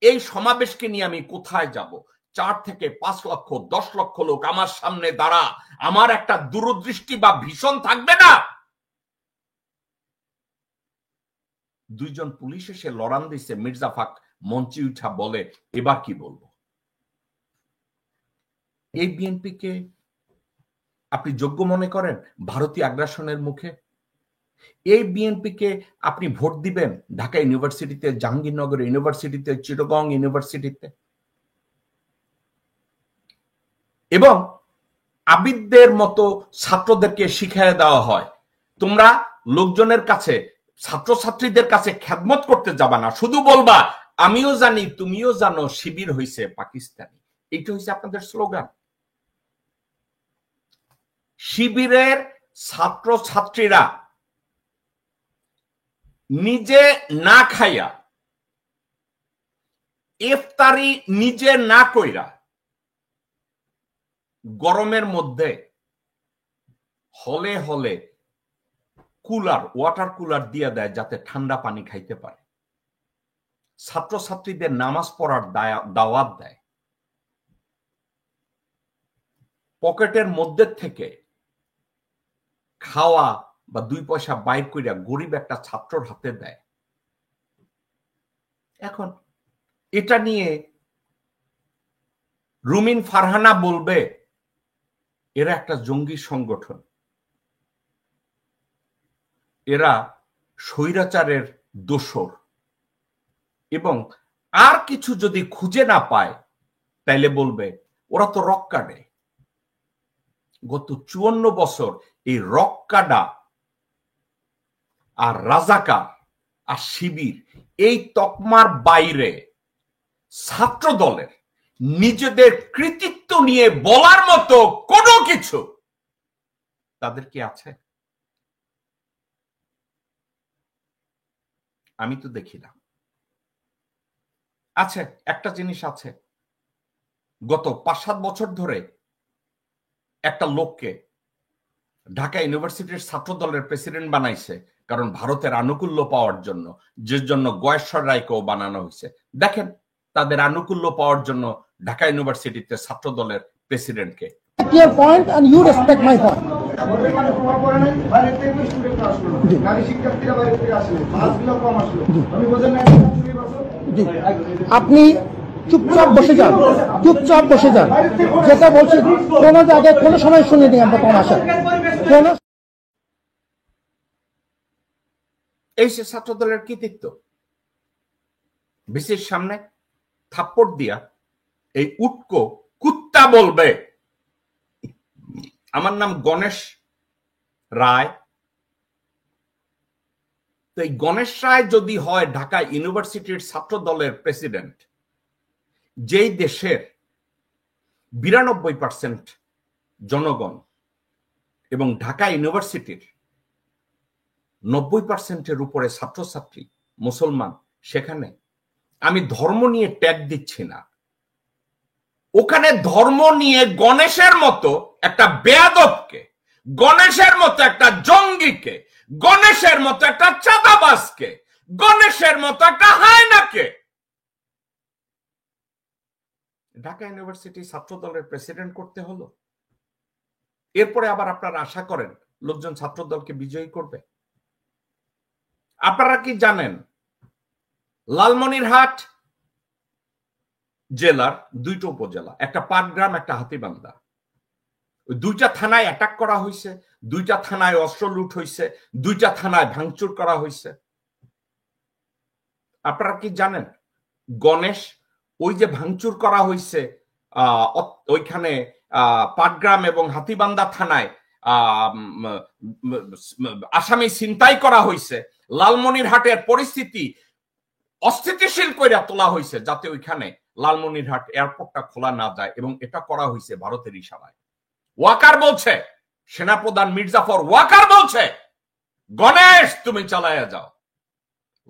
এই সমাবেশকে নিয়ে আমি কোথায় যাব? 4 থেকে 5 লক্ষ 10 লক্ষ লোক আমার সামনে দাঁড়া, আমার একটা দূরদৃষ্টি বা ভীষণ থাকবে না? 2 জন পুলিশ এসে লড়ান দিছে, মির্জা ফাক মঞ্চে উঠা বলে এবার কি বলবো? এই বিএনপি কে আপনি যোগ্য মনে করেন ভারতীয় আগ্রাসনের মুখে? এই বিএনপি কে আপনি ভোট দিবেন ঢাকা ইউনিভার্সিটিতে, জাহাঙ্গীরনগর ইউনিভার্সিটিতে, চিটাগং ইউনিভার্সিটিতে? এবং আবিদদের মতো ছাত্রদেরকে শিখিয়ে দেওয়া হয়, তোমরা লোকজনের কাছে, ছাত্রছাত্রীদের কাছে খেদমত করতে যাবা না, শুধু বলবা আমিও জানি তুমিও জানো শিবির হইছে পাকিস্তানি। এটা হইছে আপনাদের স্লোগান। শিবিরের ছাত্র ছাত্রীরা নিজে না খাইয়া, ইফতারি নিজে না কইরা, গরমের মধ্যে হলে হলে কুলার, ওয়াটার কুলার দিয়ে দেয় যাতে ঠান্ডা পানি খাইতে পারে। ছাত্রছাত্রীদের নামাজ পড়ার দাওয়াত দেয়। পকেটের মধ্যে থেকে খাওয়া বা 2 পয়সা বাইর কইরা গরিব একটা ছাত্রর হাতে দেয়। এখন এটা নিয়ে রুমিন ফারহানা বলবে এরা একটা জঙ্গি সংগঠন, এরা স্বৈরাচারের দোসর, এবং আর কিছু যদি খুঁজে না পায় তাইলে বলবে ওরা তো রক্কাডে। গত 54 বছর এই রক্কাডা আর রাজাকার আর শিবির এই তকমার বাইরে ছাত্র দলের নিজেদের কৃতিত্ব নিয়ে বলার মতো কোনো কিছু তাদের কি আছে? আমি তো দেখি না। আছে, একটা জিনিস আছে, গত 5-7 বছর ধরে একটা লোককে ঢাকা ইউনিভার্সিটির ছাত্র দলের প্রেসিডেন্ট বানাইছে, কারণ ভারতের আনুকূল্য পাওয়ার জন্য, যে জন্য গয়েশ্বর রায়কেও বানানো হয়েছে। দেখেন তাদের আনুকূল্য পাওয়ার জন্য ঢাকা ইউনিভার্সিটিতে ছাত্র দলের প্রেসিডেন্টকে। Your point and you respect my point. আপনি চুপচাপ বসে যান, চুপচাপ বসে যান। যেটা বলছি কোন জায়গায় কোনো সময় শুনিনি আমরা তামাশা। এই সে ছাত্র দলের কৃতিত্ব। বিসির সামনে থাপ্পড় দিয়া এই উটকো কুত্তা বলবে আমার নাম গণেশ রায়। তো এই গণেশ রায় যদি হয় ঢাকা ইউনিভার্সিটির ছাত্র দলের প্রেসিডেন্ট, যেই দেশের 92% জনগণ এবং ঢাকা ইউনিভার্সিটির 90%-এর উপরে ছাত্রছাত্রী মুসলমান, সেখানে আমি ধর্ম নিয়ে ট্যাগ দিচ্ছি না, ওখানে ধর্ম নিয়ে গণেশের মতো একটা বেয়াদবকে, গণেশের মতো একটা জঙ্গিকে, গণেশের মতো একটা চাঁদাবাজকে, গণেশের মতো একটা হায়নাকে ঢাকা ইউনিভার্সিটি ছাত্র দলের প্রেসিডেন্ট করতে হলো। এরপরে আবার আপনারা আশা করেন লোকজন ছাত্র দলকে বিজয়ী করবে? আপনারা কি জানেন লালমনিরহাট জেলার 2টা উপজেলা, একটা পাটগ্রাম, একটা হাতীবান্ধা, ওই 2টা থানায় অ্যাটাক করা হয়েছে, 2টা থানায় অস্ত্র লুট হয়েছে, 2টা থানায় ভাঙচুর করা হয়েছে। আপনারা কি জানেন গণেশ ওই যে ভাঙচুর করা হয়েছে ওইখানে পাটগ্রাম এবং হাতীবান্ধা থানায় আসামি ছিনতাই করা হয়েছে, লালমনিরহাটের পরিস্থিতি অস্থিতিশীল করে তোলা হয়েছে যাতে ওইখানে লালমনিরহাট এয়ারপোর্টটা খোলা না যায়, এবং এটা করা হয়েছে ভারতের ইশারায়। ওয়াকার বলছে, সেনাপ্রধান মির্জাফর ওয়াকার বলছে গণেশ তুমি চালায়া যাও।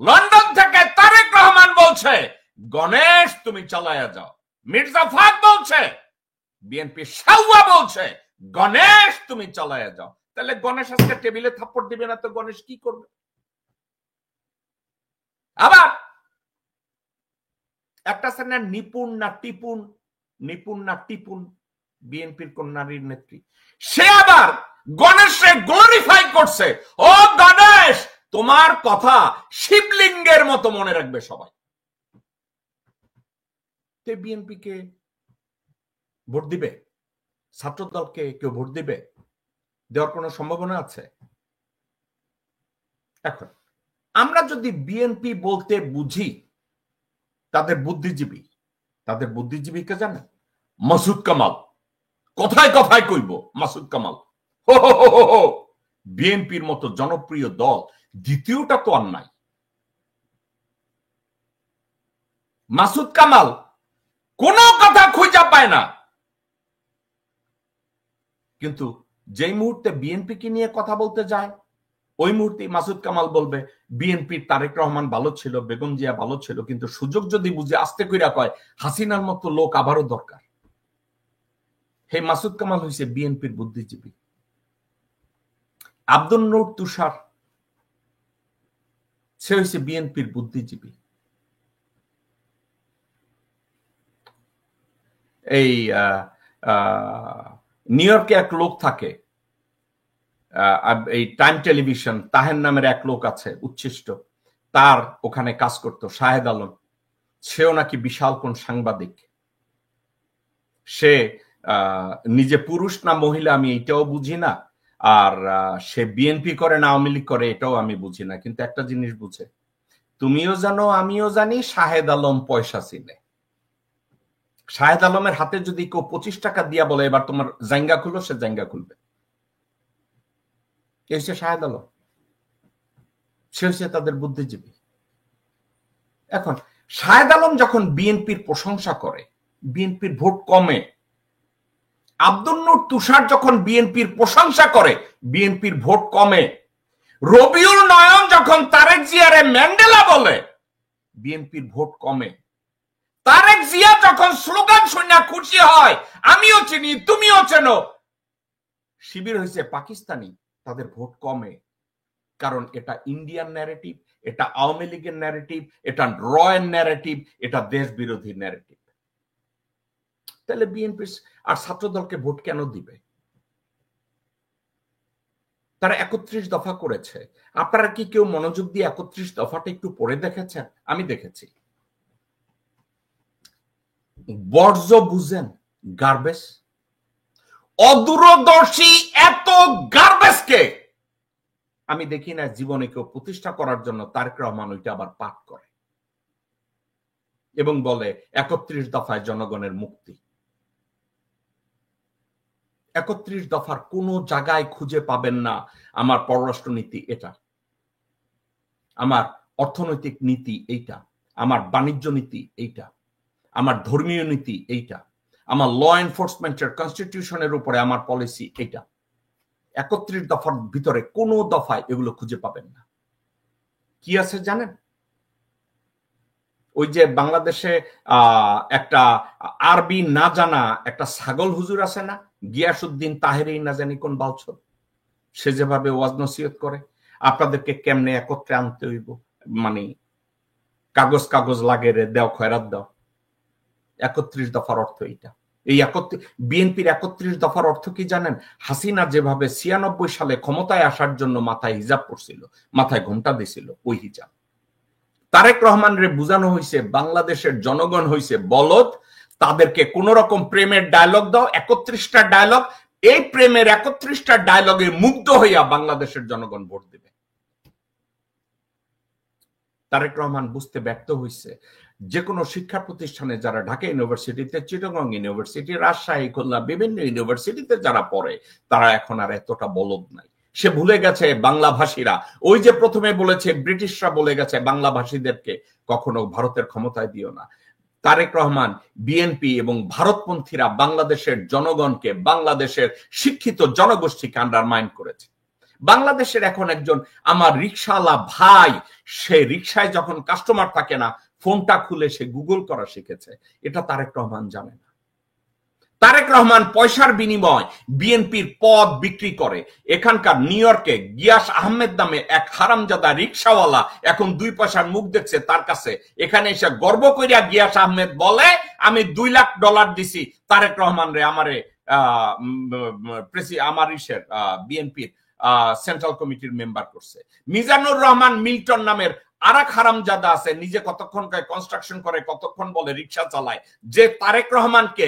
লন্ডন থেকে তারেক রহমান বলছে গণেশ তুমি চালায়া যাও। মির্জা ফাদ বলছে, বিএনপি সাউয়া বলছে গণেশ তুমি চালায়া যাও। তাহলে গণেশ আজকে টেবিলে থাপ্পড় দিবে না তো গণেশ কি করবে? আবার একটা সেনা নিপুণ না টিপুন বিএনপির কোন নারীর নেত্রী, সে আবার গণেশকে গ্লোরিফাই করছে। ও গণেশ তোমার কথা শিবলিঙ্গের মতো মনে রাখবে সবাই। বিএনপি কে ভোট দিবে? ছাত্র দলকে কেউ ভোট দিবে? দেওয়ার কোনো সম্ভাবনা আছে? এখন আমরা যদি বিএনপি বলতে বুঝি তাদের বুদ্ধিজীবীকে জানেন? মাসুদ কামাল। কথায় কথায় কইব মাসুদ কামাল। বিএনপির মতো জনপ্রিয় দল দ্বিতীয়টা তো আর নাই। মাসুদ কামাল কোনো কথা খুঁজে পায় না, কিন্তু যেই মুহূর্তে বিএনপি কে নিয়ে কথা বলতে যায় ওই মুহূর্তে মাসুদ কামাল বলবে বিএনপির তারেক রহমান ভালো ছিল, বেগম জিয়া ভালো ছিল, কিন্তু সুযোগ যদি বুঝে আস্তে কইরা কয় হাসিনার মতো লোক আবারও দরকার। হে মাসুদ কামাল হইছে বিএনপির বুদ্ধিজীবী। আব্দুল নূর তুষার সে হয়েছে বিএনপির বুদ্ধিজীবী। এই নিউ ইয়র্কে এক লোক থাকে, এই টাইম টেলিভিশন, তাহের নামের এক লোক আছে উচ্ছিষ্ট, তার ওখানে কাজ করতো শাহেদ আলম। সেও নাকি বিশাল কোন সাংবাদিক। সে নিজে পুরুষ না মহিলা আমি এটাও বুঝি না, আর সে বিএনপি করে না আওয়ামী লীগ করে এটাও আমি বুঝি না, কিন্তু একটা জিনিস বুঝে, তুমিও জানো আমিও জানি, শাহেদ আলম পয়সা চিনে। শাহেদ আলমের হাতে যদি কেউ 25 টাকা দিয়া বলে এবার তোমার জাঙ্গা খুলো, সে জাঙ্গা খুলবে। এ হচ্ছে শাহেদ আলম, সে হচ্ছে তাদের বুদ্ধিজীবী। এখন শাহেদ আলম যখন বিএনপির প্রশংসা করে, বিএনপির ভোট কমে। আব্দুল নূর তুষার যখন বিএনপির প্রশংসা করে, বিএনপির ভোট কমে। রবিউল নয়ন যখন তারেক জিয়ারে ম্যান্ডেলা বলে, বিএনপির ভোট কমে। তারেক জিয়া যখন স্লোগান শুনে খুশি হয়, আমিও চিনি তুমিও চেনো, শিবির হয়েছে পাকিস্তানি, তাদের ভোট কমে। কারণ এটা ইন্ডিয়ান ন্যারেটিভ, এটা আওয়ামী লীগের ন্যারেটিভ, এটা রয়ের ন্যারেটিভ, এটা দেশ বিরোধী ন্যারেটিভ। তাহলে বিএনপি আর ছাত্রদলকে ভোট কেন দিবে? তারা 31 দফা করেছে। আপনারা কি কেউ মনোযোগ দিয়ে 31 দফাটা একটু পড়ে দেখেছেন? আমি দেখেছি। বর্জ্য বুঝেন, গার্বেজ, অদূরদর্শী এত গার্বেজকে আমি দেখি না জীবনে কেউ প্রতিষ্ঠা করার জন্য তারেক রহমান ওইটা আবার পাঠ করে এবং বলে 31 দফায় জনগণের মুক্তি। 31 দফার কোন জায়গায় খুঁজে পাবেন না আমার পররাষ্ট্রনীতি এটা, আমার অর্থনৈতিক নীতি এইটা, আমার বাণিজ্য নীতি এইটা, আমার ধর্মীয় নীতি এইটা, আমার ল এনফোর্সমেন্টের কনস্টিটিউশনের উপরে আমার পলিসি এইটা। 31 দফার ভিতরে কোন দফায় এগুলো খুঁজে পাবেন না। কি আছে জানেন? ওই যে বাংলাদেশে একটা আরবি না জানা একটা ছাগল হুজুর আছে না, গিয়াসউদ্দিন তাহেরি না জানি কোন বালছল, সে যেভাবে ওয়াজ নসিহত করে আপনাদেরকে কেমনে একত্রে আনতে হইব, মানে কাগজ কাগজ লাগে রে, দেও খয়রাত দাও। 31 দফার অর্থ এইটা। এই বিএনপির 31 দফার অর্থ কি জানেন? হাসিনা যেভাবে 96 সালে ক্ষমতায় আসার জন্য মাথায় হিজাব পড়ছিল, মাথায় ঘোমটা দিছিল, ওই হিজাব। তারেক রহমান রে বুঝানো হয়েছে বাংলাদেশের জনগণ হয়েছে বলদ, তাদেরকে কোন রকম প্রেমের ডায়লগ দাও, 31টা ডায়লগ, এই প্রেমের 31টা ডায়লগে মুগ্ধ হইয়া বাংলাদেশের জনগণ ভোট দিবে। তারেক রহমান বুঝতে ব্যর্থ হয়েছে যে কোনো শিক্ষা প্রতিষ্ঠানে যারা ঢাকা ইউনিভার্সিটিতে, চিটাগং ইউনিভার্সিটি, রাজশাহী, খুলনা বিভিন্ন ইউনিভার্সিটিতে যারা পড়ে, তারা এখন আর এতটা বলদ নাই। সে ভুলে গেছে বাংলা ভাষীরা, ওই যে প্রথমে বলেছে ব্রিটিশরা বলে গেছে বাংলা ভাষীদেরকে কখনো ভারতের ক্ষমতায় দিও না। তারেক রহমান, বিএনপি এবং ভারতপন্থীরা বাংলাদেশের জনগণকে, বাংলাদেশের শিক্ষিত জনগোষ্ঠীকে আন্ডারমাইন করেছে। বাংলাদেশের এখন একজন আমার রিক্সাওয়ালা ভাই, সে রিক্সায় যখন কাস্টমার থাকে না, ফোনটা খুলে সে গুগল করা শিখেছে। এটা তারেক রহমান জানে না। তারেক রহমান পয়সার বিনিময় বিএনপির পদ বিক্রি করে। এখানকার নিউ ইয়র্কে গিয়াস আহমেদ নামে এক হারামজাদা রিক্সাওয়ালা এখন 2 পয়সার মুখ দেখছে তার কাছে। এখানে এসে গর্ব করিয়া গিয়াস আহমেদ বলে, আমি $2 লাখ দিছি তারেক রহমান রে, আমারে আমার ইসের বিএনপির সেন্ট্রাল কমিটির মেম্বার করছে। মিজানুর রহমান মিল্টন নামের আরেক হারামজাদা আছে, নিজে কতক্ষণ কনস্ট্রাকশন করে, কতক্ষণ বলে রিক্সা চালায়, যে তারেক রহমানকে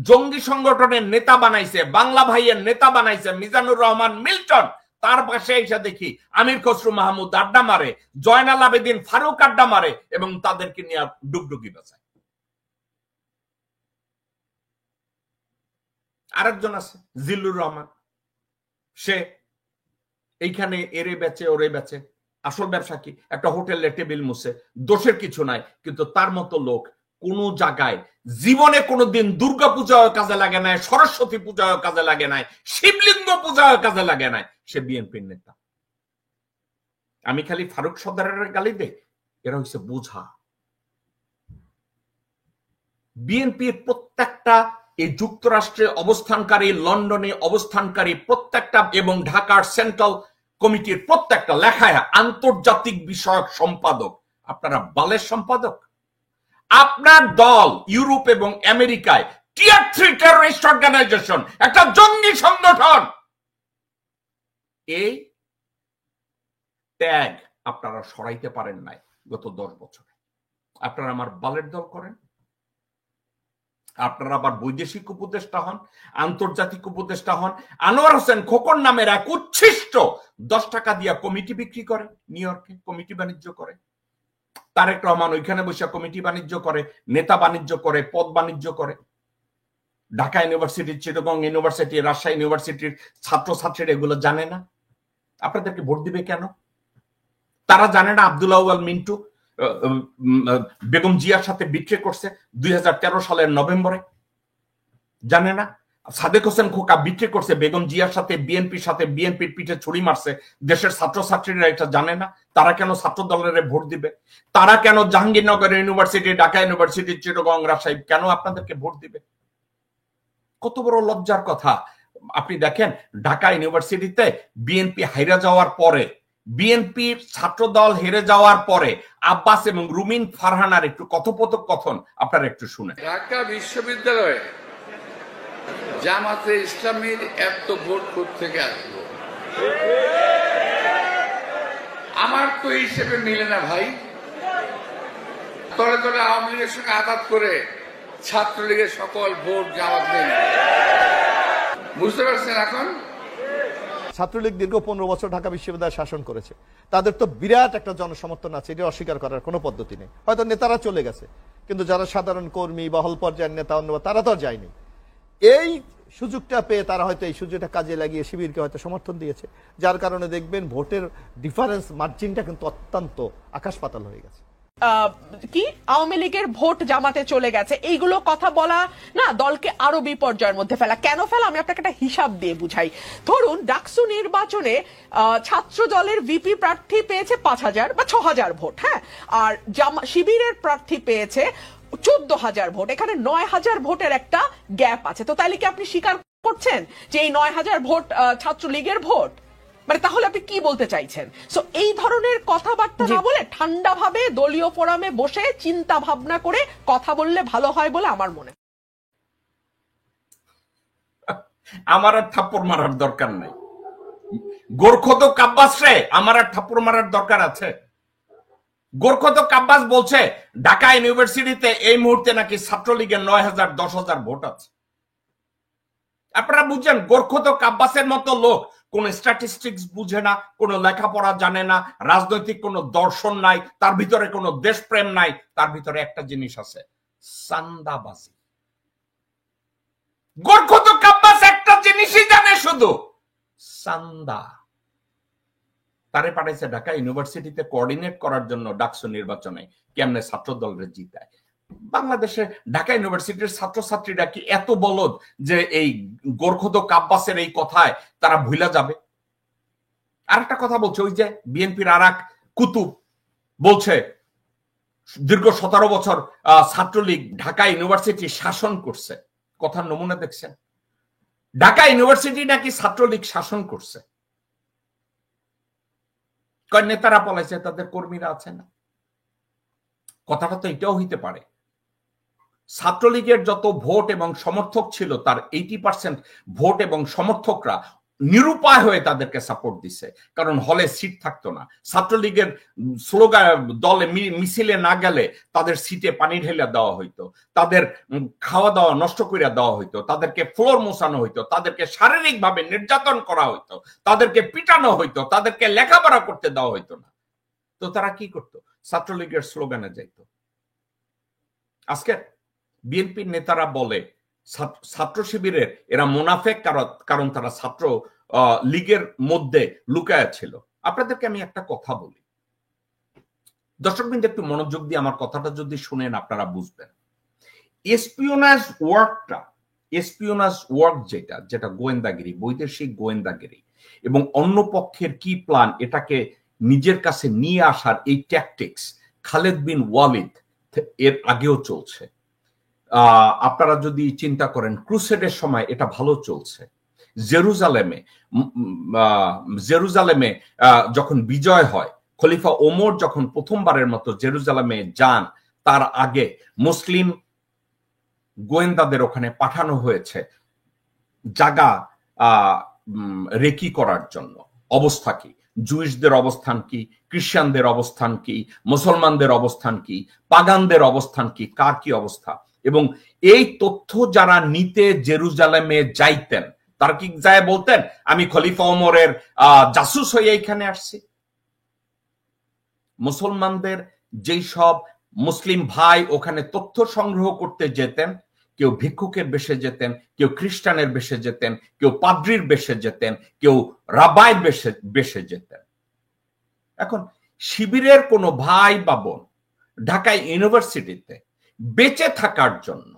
জঙ্গি সংগঠনের নেতা বানাইছে, বাংলা ভাইয়ের নেতা বানাইছে মিজানুর রহমান মিল্টন। তার পাশে এসে দেখি আমির খসরু মাহমুদ আড্ডা মারে, জয়নাল আবেদিন ফারুক আড্ডা মারে এবং তাদেরকে নিয়ে ডুগডুগি বাজায়। আরেকজন আছে জিল্লুর রহমান, সে এইখানে এরে বেচে ওরে বেচে। আসল ব্যবসা কি? একটা হোটেলে টেবিল মুছে, দোষের কিছু নাই, কিন্তু তার মতো লোক কোন জায়গায় জীবনে কোনোদিন দুর্গা পূজাও কাজে লাগে নাই, সরস্বতী পূজাও কাজে লাগে নাই, শিবলিঙ্গ পূজাও কাজে লাগে নাই। সে বিএনপির নেতা। আমি খালি ফারুক সর্দারের গালি দেই, এরা হচ্ছে বোঝা। বিএনপির প্রত্যেকটা এই যুক্তরাষ্ট্রে অবস্থানকারী, লন্ডনে অবস্থানকারী প্রত্যেকটা এবং ঢাকার সেন্ট্রাল কমিটির প্রত্যেকটা লেখায় আন্তর্জাতিক বিষয়ক সম্পাদক। আপনারা বালের সম্পাদক। আপনার দল ইউরোপ এবং আমেরিকায় টিয়ার 3 টেররিস্ট অর্গানাইজেশন, একটা জঙ্গি সংগঠন। এই ট্যাগ আপনারা সরাইতে পারেন নাই গত 10 বছরে। আপনারা আমার বালের দল করেন, আপনারা আবার বৈদেশিক উপদেষ্টা হন, আন্তর্জাতিক উপদেষ্টা হন। আনোয়ার হোসেন খোকন নামের এক উচ্ছিষ্ট 10 টাকা দিয়া কমিটি বিক্রি করে, নিউ ইয়র্কে কমিটি বাণিজ্য করে। তারেক রহমান ওইখানে বসে কমিটি বাণিজ্য করে, নেতা বাণিজ্য করে, পদ বাণিজ্য করে। ঢাকা ইউনিভার্সিটি, চিটাগং ইউনিভার্সিটি, রাজশাহী ইউনিভার্সিটির ছাত্রছাত্রীরা এগুলো জানে না। আপনাদেরকে ভোট দিবে কেন? তারা জানে না আব্দুল আউয়াল মিন্টু বেগম জিয়ার সাথে বিট্রে করছে 2013 সালের নভেম্বরে? জানে না সাদেক হোসেন খোকা বিট্রে করছে বেগম জিয়ার সাথে, বিএনপির সাথে, বিএনপির পিঠে ছুরি মারছে দেশের ছাত্রছাত্রীরা? এটা জানে না। তারা কেন ছাত্র দলের ভোট দিবে? তারা কেন জাহাঙ্গীরনগর ইউনিভার্সিটি, ঢাকা ইউনিভার্সিটি, চিটাগং, রাজশাহী কেন আপনাদেরকে ভোট দিবে? কত বড় লজ্জার কথা। আপনি দেখেন ঢাকা ইউনিভার্সিটিতে বিএনপি হাইরা যাওয়ার পরে, বিএনপি ছাত্র দল হেরে যাওয়ার পরে আব্বাস এবং রুমিন ফারহানার একটু কথোপকথন আপনারা একটু শুনে। ঢাকা বিশ্ববিদ্যালয়ে জামাতে ইসলামীর এত ভোট থেকে আসলো, আমার তো হিসেবে মিলে না ভাই। তলে তলে আওয়ামী লীগের সঙ্গে আঘাত করে ছাত্রলীগের সকল ভোট জামাত নেই। বুঝতে পারছেন? এখন ছাত্রলীগ দীর্ঘ 15 বছর ঢাকা বিশ্ববিদ্যালয় শাসন করেছে, তাদের তো বিরাট একটা জনসমর্থন আছে, এটা অস্বীকার করার কোনো পদ্ধতি নেই। হয়তো নেতারা চলে গেছে, কিন্তু যারা সাধারণ কর্মী বা হল পর্যায়ের নেতা অন্য তারা তো আর যায়নি। এই সুযোগটা পেয়ে তারা হয়তো এই সুযোগটা কাজে লাগিয়ে শিবিরকে হয়তো সমর্থন দিয়েছে, যার কারণে দেখবেন ভোটের ডিফারেন্স মার্জিনটা কিন্তু অত্যন্ত আকাশ পাতাল হয়ে গেছে। কি আওয়ামী লীগের ভোট জামাতে চলে গেছে, এইগুলো কথা বলা না দলকে আরো বিপর্যয়ের মধ্যে ফেলা। কেন ফেলা? আমি আপনাকে একটা হিসাব দিয়ে বুঝাই। ধরুন ডাকসু নির্বাচনে ছাত্র দলের ভিপি প্রার্থী পেয়েছে 5000 বা 6000 ভোট, হ্যাঁ, আর শিবিরের প্রার্থী পেয়েছে 14000 ভোট। এখানে 9000 ভোটের একটা গ্যাপ আছে। তো তাইলে কি আপনি স্বীকার করছেন যে এই 9000 ভোট ছাত্রলীগের ভোট? মানে তাহলে আপনি কি বলতে চাইছেন? সো এই ধরনের কথাবার্তা না বলে ঠান্ডা ভাবে দলীয় ফোরামে বসে চিন্তা ভাবনা করে কথা বললে ভালো হয় বলে আমার মনে হয়। আমার আর থাপ্পড় মারার দরকার নাই। গোরখত কাব্বাস রে আমার আর থাপ্পড় মারার দরকার আছে? গোরখত কাব্বাস বলছে ঢাকা ইউনিভার্সিটিতে এই মুহূর্তে নাকি ছাত্রলীগের 9000 10,000 ভোট আছে। আপনারা বুঝছেন? গোরখত কাব্বাসের মতো লোক কোন স্ট্যাটিস্টিক্স বুঝে না, কোন লেখাপড়া জানে না, রাজনৈতিক কোন দর্শন নাই, তার ভিতরে কোন দেশপ্রেম নাই। তার ভিতরে একটা জিনিস আছে, চান্দাবাজি। গোরখত কাব্বাস একটা জিনিসই জানে, শুধু চান্দা। তারে পাঠাইছে ঢাকা ইউনিভার্সিটিতে কোঅর্ডিনেট করার জন্য ডাকসু নির্বাচনে কেমনে ছাত্র দলের জিতায়। বাংলাদেশে ঢাকা ইউনিভার্সিটির ছাত্রছাত্রীরা কি এত বলদ যে এই গোরখত কাব্বাসের এই কথায় তারা ভুলা যাবে? আর একটা কথা বলছে, ওই যে বিএনপির আর এক কুতুব বলছে দীর্ঘ 17 বছর ছাত্রলীগ ঢাকা ইউনিভার্সিটি শাসন করছে। কথার নমুনা দেখছেন? ঢাকা ইউনিভার্সিটি নাকি ছাত্রলীগ শাসন করছে। কয় নেতারা পলাইছে, তাদের কর্মীরা আছে না। কথাটা তো এটাও হইতে পারে, ছাত্রলীগের যত ভোট এবং সমর্থক ছিল তার 80% ভোট এবং সমর্থকরা নিরুপায় হয়ে তাদেরকে সাপোর্ট দিছে, কারণ হলে সিট থাকতো না। ছাত্রলীগের স্লোগান দলে মিছিলে না গেলে তাদের সিটে পানি ঢেলে দেওয়া হইতো, তাদের খাওয়া দাওয়া নষ্ট করে দেওয়া হইতো, তাদেরকে ফ্লোর মোছানো হইতো, তাদেরকে শারীরিক ভাবে নির্যাতন করা হইতো, তাদেরকে পিটানো হইতো, তাদেরকে লেখাপড়া করতে দেওয়া হইতো না। তো তারা কি করতো? ছাত্রলীগের স্লোগানে যাইতো। আজকে বিএনপির নেতারা বলে ছাত্র শিবিরের এরা মুনাফেক, কারণ তারা ছাত্র লীগের মধ্যে লুকায়া ছিল। আপনাদেরকে আমি একটা কথা বলি, দর্শকবৃন্দ একটু মনোযোগ দিয়ে আমার কথাটা যদি শুনেন আপনারা বুঝবেন। এসপিওনাজ ওয়ার্ক যেটা গোয়েন্দাগিরি, বৈদেশিক গোয়েন্দাগিরি এবং অন্য পক্ষের কি প্ল্যান এটাকে নিজের কাছে নিয়ে আসার এই ট্যাকটিক্স খালেদ বিন ওয়ালিদ এর আগেও চলছে। আপনারা যদি চিন্তা করেন ক্রুসেডের সময় এটা ভালো চলছে। জেরুজালেমে যখন বিজয় হয়, খলিফা ওমর যখন প্রথমবারের মতো জেরুজালেমে যান, তার আগে মুসলিম গোয়েন্দাদের ওখানে পাঠানো হয়েছে জায়গা রেকি করার জন্য। অবস্থা কি, জুইশদের অবস্থান কি, খ্রিস্টানদের অবস্থান কি, মুসলমানদের অবস্থান কি, পাগানদের অবস্থান কি, কার কি অবস্থা। এবং এই তথ্য যারা নিতে জেরুজালেমে যাইতেন তারা কি যায় বলতেন আমি খলিফা ওমরের জাসুস হয়ে এখানে আসছি? মুসলমানদের যেই সব মুসলিম ভাই ওখানে তথ্য সংগ্রহ করতে যেতেন, কেউ ভিক্ষুকের বেশে যেতেন, কেউ খ্রিস্টানের বেশে যেতেন, কেউ পাদ্রির বেশে যেতেন, কেউ রাবাইর বেশে যেতেন। এখন শিবিরের কোনো ভাই বা বোন ঢাকা ইউনিভার্সিটিতে বেঁচে থাকার জন্য,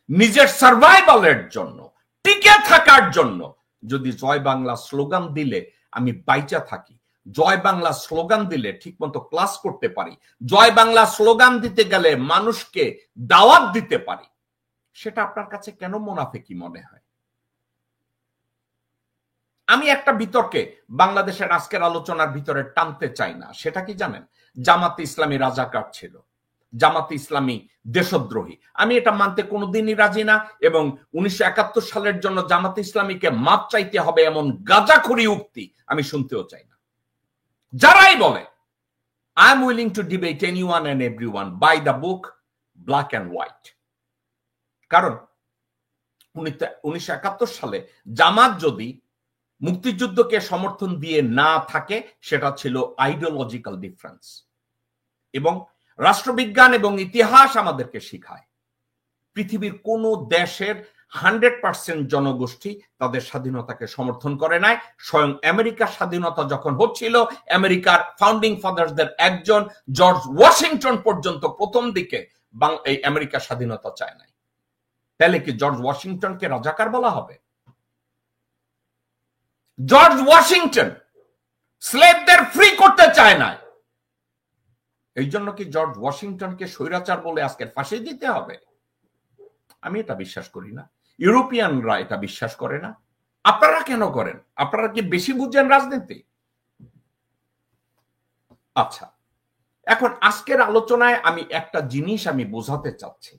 নিজের সার্ভাইভালের জন্য, টিকে থাকার জন্য যদি জয় বাংলা স্লোগান দিলে আমি বাইচা থাকি, জয় বাংলা স্লোগান দিলে ঠিকমতো ক্লাস করতে পারি, জয় বাংলা স্লোগান দিতে গেলে মানুষকে দাওয়াত দিতে পারি, সেটা আপনার কাছে কেন মুনাফিকি মনে হয়? আমি একটা বিতর্কে বাংলাদেশের আজকের আলোচনার ভিতরে টানতে চাই না। সেটা কি জানেন? জামাতে ইসলামী রাজাকার ছিল, জামাতে ইসলামী দেশদ্রোহী। আমি এটা মানতে কোনোদিনই রাজি না, এবং 1971 সালের জন্য জামাতে ইসলামীকে মাপ চাইতে হবে এমন গাঁজাখুরি উক্তি আমি শুনতেও চাই না। যারাই বলে I am willing to debate anyone and everyone by the book, black and white. কারণ 1971 সালে জামাত যদি মুক্তিযুদ্ধকে সমর্থন দিয়ে না থাকে, সেটা ছিল আইডিওলজিক্যাল ডিফারেন্স। এবং রাষ্ট্রবিজ্ঞান এবং ইতিহাস আমাদেরকে শিখায় পৃথিবীর কোন দেশের 100% জনগোষ্ঠী তাদের স্বাধীনতাকে সমর্থন করে নাই। স্বয়ং আমেরিকার স্বাধীনতা যখন হচ্ছিল, আমেরিকার ফাউন্ডিং ফাদারদের একজন জর্জ ওয়াশিংটন পর্যন্ত প্রথম দিকে এই আমেরিকার স্বাধীনতা চায় নাই। তাহলে কি জর্জ ওয়াশিংটনকে রাজাকার বলা হবে? জর্জ ওয়াশিংটন স্লেভদের ফ্রি করতে চায় না, এই জন্য কি জর্জ ওয়াশিংটনকে স্বৈরাচার বলে আজকে ফাঁসি দিতে হবে? আমি এটা বিশ্বাস করি না, ইউরোপিয়ানরা এটা বিশ্বাস করে না। আপনারা কেন করেন? আপনারা কি বেশি বুঝেন রাজনীতি? আচ্ছা, এখন আজকের আলোচনায় আমি একটা জিনিস আমি বোঝাতে চাচ্ছি।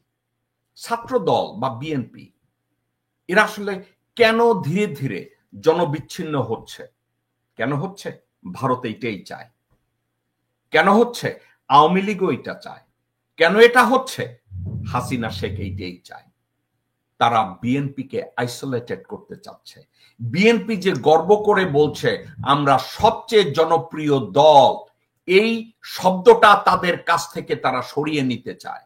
ছাত্র দল বা বিএনপি এরা আসলে কেন ধীরে ধীরে জনবিচ্ছিন্ন হচ্ছে? কেন হচ্ছে? ভারত এইটাই চায়। কেন হচ্ছে? আওয়ামী লীগও এটা চায়। কেন এটা হচ্ছে? হাসিনা শেখ এইটাই চায়। তারা বিএনপিকে আইসোলেটেড করতে চাচ্ছে। বিএনপি যে গর্ব করে বলছে আমরা সবচেয়ে জনপ্রিয় দল, এই শব্দটা তাদের কাছ থেকে তারা সরিয়ে নিতে চায়।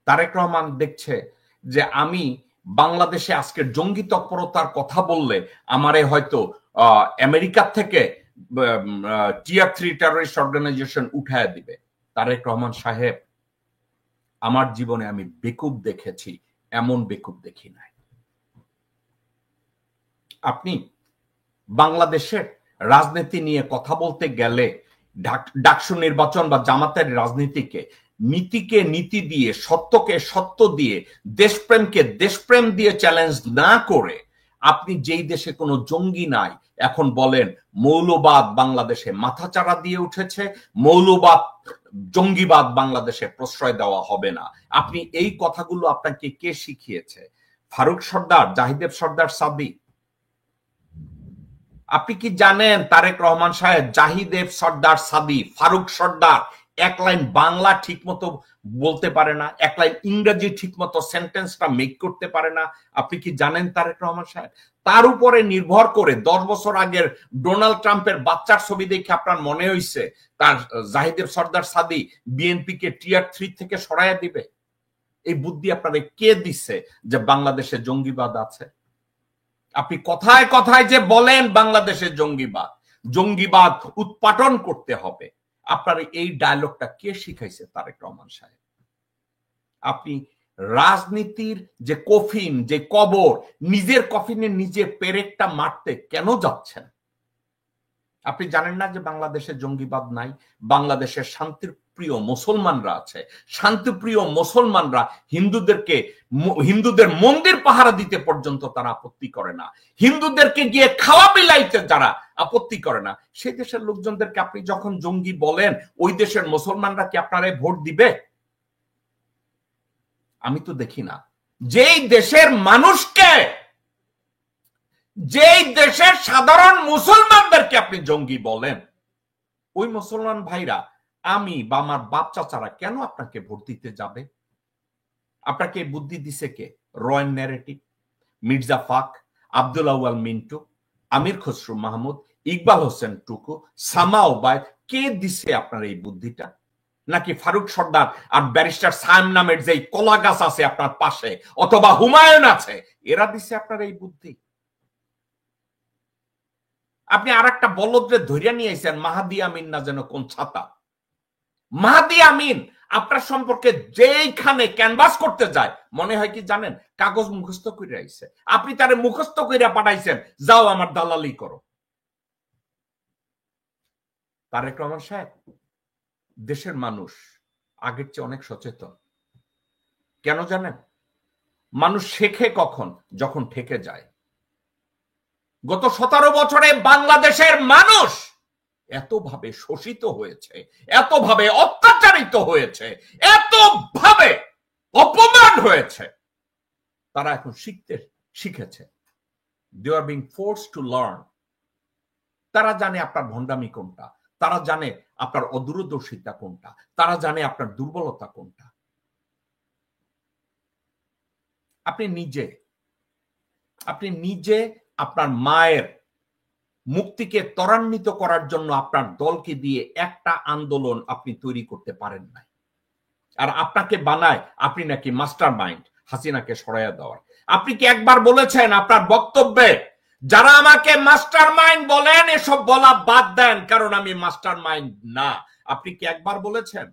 তারেক রহমান দেখছে যে আমি বাংলাদেশে আজকের জঙ্গি তৎপরতার কথা বললে আমারে হয়তো আমেরিকা থেকে টিয়ার 3 টেররিস্ট অর্গানাইজেশন উঠায় দিবে। তারেক রহমান সাহেব, আমার জীবনে আমি বেকুব দেখেছি, এমন বেকুব দেখি নাই। আপনি বাংলাদেশের রাজনীতি নিয়ে কথা বলতে গেলে ডাকসু নির্বাচন বা জামাতের রাজনীতিকে নীতিকে নীতি দিয়ে, সত্যকে সত্য দিয়ে, দেশপ্রেমকে দেশপ্রেম দিয়ে চ্যালেঞ্জ না করে আপনি যেই দেশে কোনো জঙ্গি নাই এখন বলেন মৌলবাদ বাংলাদেশে মাথাচাড়া দিয়ে উঠেছে, মৌলবাদ জঙ্গিবাদ বাংলাদেশে প্রশ্রয় দেওয়া হবে না। আপনি এই কথাগুলো আপনাকে কে শিখিয়েছে? ফারুক সর্দার, জাহিদেব সর্দার সাদি? আপনি কি জানেন তারেক রহমান সাহেব জাহিদেব সর্দার সাদি, ফারুক সর্দার এক লাইন বাংলা ঠিক মতো বলতে পারে না, এক লাইন ইংরেজি ঠিক মতো সেন্টেন্সটা মেক করতে পারে না? আপনি কি জানেন তারেক রহমান সাহেব? তার উপরে নির্ভর করে 10 বছর আগের ডোনাল্ড ট্রাম্পের বাচ্চার ছবি দেখে আপনার মনে হইছে তার জাহিদেব সর্দার সাদি বিএনপিকে টিয়ার 3 থেকে সরাইয়া দিবে? এই বুদ্ধি আপনারে কে দিচ্ছে যে বাংলাদেশে জঙ্গিবাদ আছে? আপনি কথায় কথায় যে বলেন বাংলাদেশে জঙ্গিবাদ, জঙ্গিবাদ উৎপাটন করতে হবে, আপনার এই ডায়লগটা কে শিখাইছে তারেক রহমান সাহেব? আপনি রাজনীতির যে কফিন, যে কবর, নিজের কফিনে নিজে পেরেকটা মারতে কেন যাচ্ছেন? আপনি জানেন না যে বাংলাদেশে জঙ্গিবাদ নাই? বাংলাদেশের শান্তির শান্তিপ্রিয় মুসলমানরা আছে, শান্তিপ্রিয় মুসলমানরা হিন্দুদের মন্দির পাহারা দিতে পর্যন্ত তারা আপত্তি করে না, হিন্দুদেরকে গিয়ে খাওয়া বিলাইতে যারা আপত্তি করে না, সেই দেশের লোকজনদেরকে আপনি যখন জঙ্গি বলেন, ওই দেশের মুসলমানরা কি আপনারা ভোট দিবে? আমি তো দেখি না। যেই দেশের মানুষকে, যেই দেশের সাধারণ মুসলমানদেরকে আপনি জঙ্গি বলেন, ওই মুসলমান ভাইরা, আমি বা আমার বাপ চাচারা কেন আপনাকে ভোট দিতে যাবে? আপনাকে বুদ্ধি দিছে কে? রয়্যাল ন্যারেটিভ, মির্জা ফাক, আব্দুল আউয়াল মিন্টু, আমির খসরু মাহমুদ, ইকবাল হোসেন টুকু, সামা ওবায়দ, কে দিছে আপনার এই বুদ্ধিটা? নাকি ফারুক সর্দার আর ব্যারিস্টার সায়েম নামের যে কলা গাছ আছে আপনার পাশে, অথবা হুমায়ুন আছে, এরা দিছে আপনার এই বুদ্ধি? আপনি আর একটা বলদরে ধরিয়া নিয়ে এসেছেন, মাহাদি আমিন না যেন কোন ছাতা। মাহাদি আমিন আপনার সম্পর্কে যেইখানে ক্যানভাস করতে যায়, মনে হয় কি জানেন, কাগজ মুখস্থ করে আইছে, আপনি তারে মুখস্থ করে পাঠাইছেন, যাও আমার দালালি করো। তারেক রহমান সাহেব, দেশের মানুষ আগের চেয়ে অনেক সচেতন। কেন জানেন? মানুষ শেখে কখন? যখন ঠেকে যায়। গত 17 বছরে বাংলাদেশের মানুষ এতভাবে শোষিত হয়েছে, এতভাবে অত্যাচারিত হয়েছে, এতভাবে অপমান হয়েছে, তারা এখন শিখেছে। They are being forced to learn. তারা জানে আপনার ভণ্ডামি কোনটা, তারা জানে আপনার অদূরদর্শিতা কোনটা, তারা জানে আপনার দুর্বলতা কোনটা। আপনি নিজে আপনার মায়ের মুক্তিকে ত্বরান্বিত করার জন্য আপনার দলকে দিয়ে একটা আন্দোলন আপনি তৈরি করতে পারেন না, আর আপনাকে বানায় আপনি নাকি মাস্টার মাইন্ড হাসিনাকে সরাইয়া দেওয়ার। আপনি কি একবার বলেছেন আপনার বক্তব্যে, যারা আমাকে মাস্টার মাইন্ড বলেন এসব বলা বাদ দেন, কারণ আমি মাস্টার মাইন্ড না? আপনি কি একবার বলেছেন?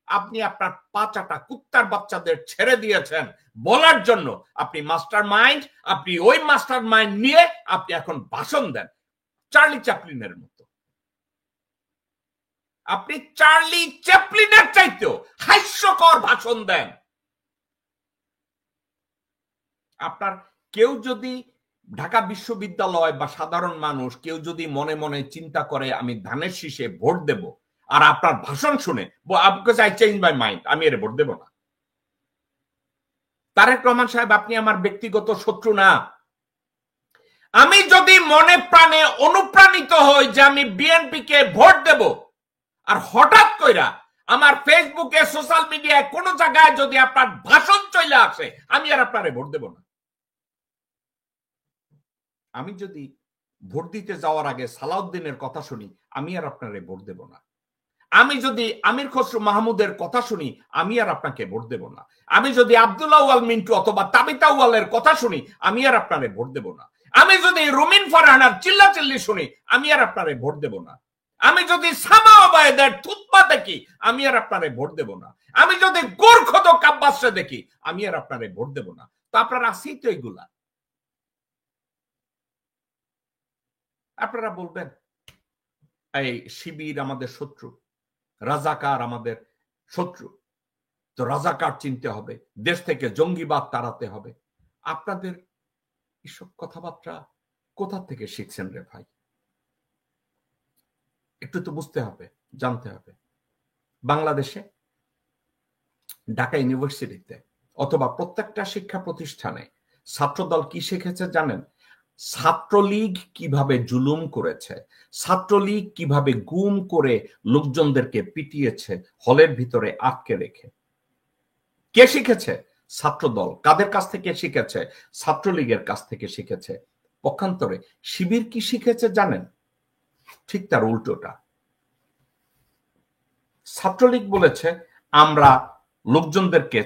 আপনি আপনার পাঁচাটা কুত্তার বাচ্চাদের ছেড়ে দিয়েছেন বলার জন্য আপনি মাস্টার মাইন্ড। আপনি ওই মাস্টার মাইন্ড নিয়ে আপনি এখন ভাষণ দেন চার্লি চ্যাপলিনের মতো। আপনি চার্লি চ্যাপলিনের চাইতেও হাস্যকর ভাষণ দেন। আপনার কেউ যদি ঢাকা বিশ্ববিদ্যালয় বা সাধারণ মানুষ কেউ যদি মনে মনে চিন্তা করে আমি ধানের শীষে ভোট দেব, আর আপনার ভাষণ শুনে আই চেঞ্জ মাই মাইন্ড, আমি এর ভোট দেব না। তারেক রহমান সাহেব, আপনি আমার ব্যক্তিগত শত্রু না। আমি যদি মনে প্রাণে অনুপ্রাণিত হই যে আমি বিএনপিকে ভোট দেব, আর হঠাৎ কইরা আমার ফেসবুকে সোশ্যাল মিডিয়ায় কোন জায়গায় যদি আপনার ভাষণ চলে আসে, আমি আর আপনারে ভোট দেব না। আমি যদি ভোট দিতে যাওয়ার আগে সালাউদ্দিনের কথা শুনি, আমি আর আপনারে ভোট দেব না। আমি যদি আমির খসরু মাহমুদের কথা শুনি, আমি আর আপনাকে ভোট দেব না। আমি যদি আব্দুল আউয়াল মিন্টু অথবা তাবিতা আউয়ালের কথা শুনি, আমি আর আপনারে ভোট দেব না। আমি যদি রুমিন ফারহানার চিল্লাচিল্লি শুনি, আমি আর আপনারে ভোট দেব না। আমি যদি সামা ওবায়দের থুতপা দেখি, আমি আর আপনারে ভোট দেব না। আমি যদি গোরখদ কাব্বাসে দেখি, আমি আর আপনারে ভোট দেব না। তো আপনারা আসেই তো এগুলা। আপনারা বলবেন এই শিবির আমাদের শত্রু, রাজাকার আমাদের শত্রু, তো রাজাকার চিনতে হবে, দেশ থেকে জঙ্গিবাদ তাড়াতে হবে। আপনাদের এসব কথাবার্তা কোথা থেকে শিখছেন রে ভাই? একটু তো বুঝতে হবে, জানতে হবে। বাংলাদেশে ঢাকা ইউনিভার্সিটিতে অথবা প্রত্যেকটা শিক্ষা প্রতিষ্ঠানে ছাত্রদল কি শিখেছে জানেন? ছাত্রলীগ কিভাবে জুলুম করেছে, ছাত্রলীগ কিভাবে গুম করে লোকজনদেরকে পিটিয়েছে হলের ভিতরে আটকে রেখে। কে শিখেছে? ছাত্রদল। কাদের কাছ থেকে শিখেছে? ছাত্রলীগের কাছ থেকে শিখেছে। পক্ষান্তরে শিবির কি শিখেছে জানেন? ঠিক তার উল্টোটা। ছাত্রলীগ বলেছে আমরা লোকজনদেরকে,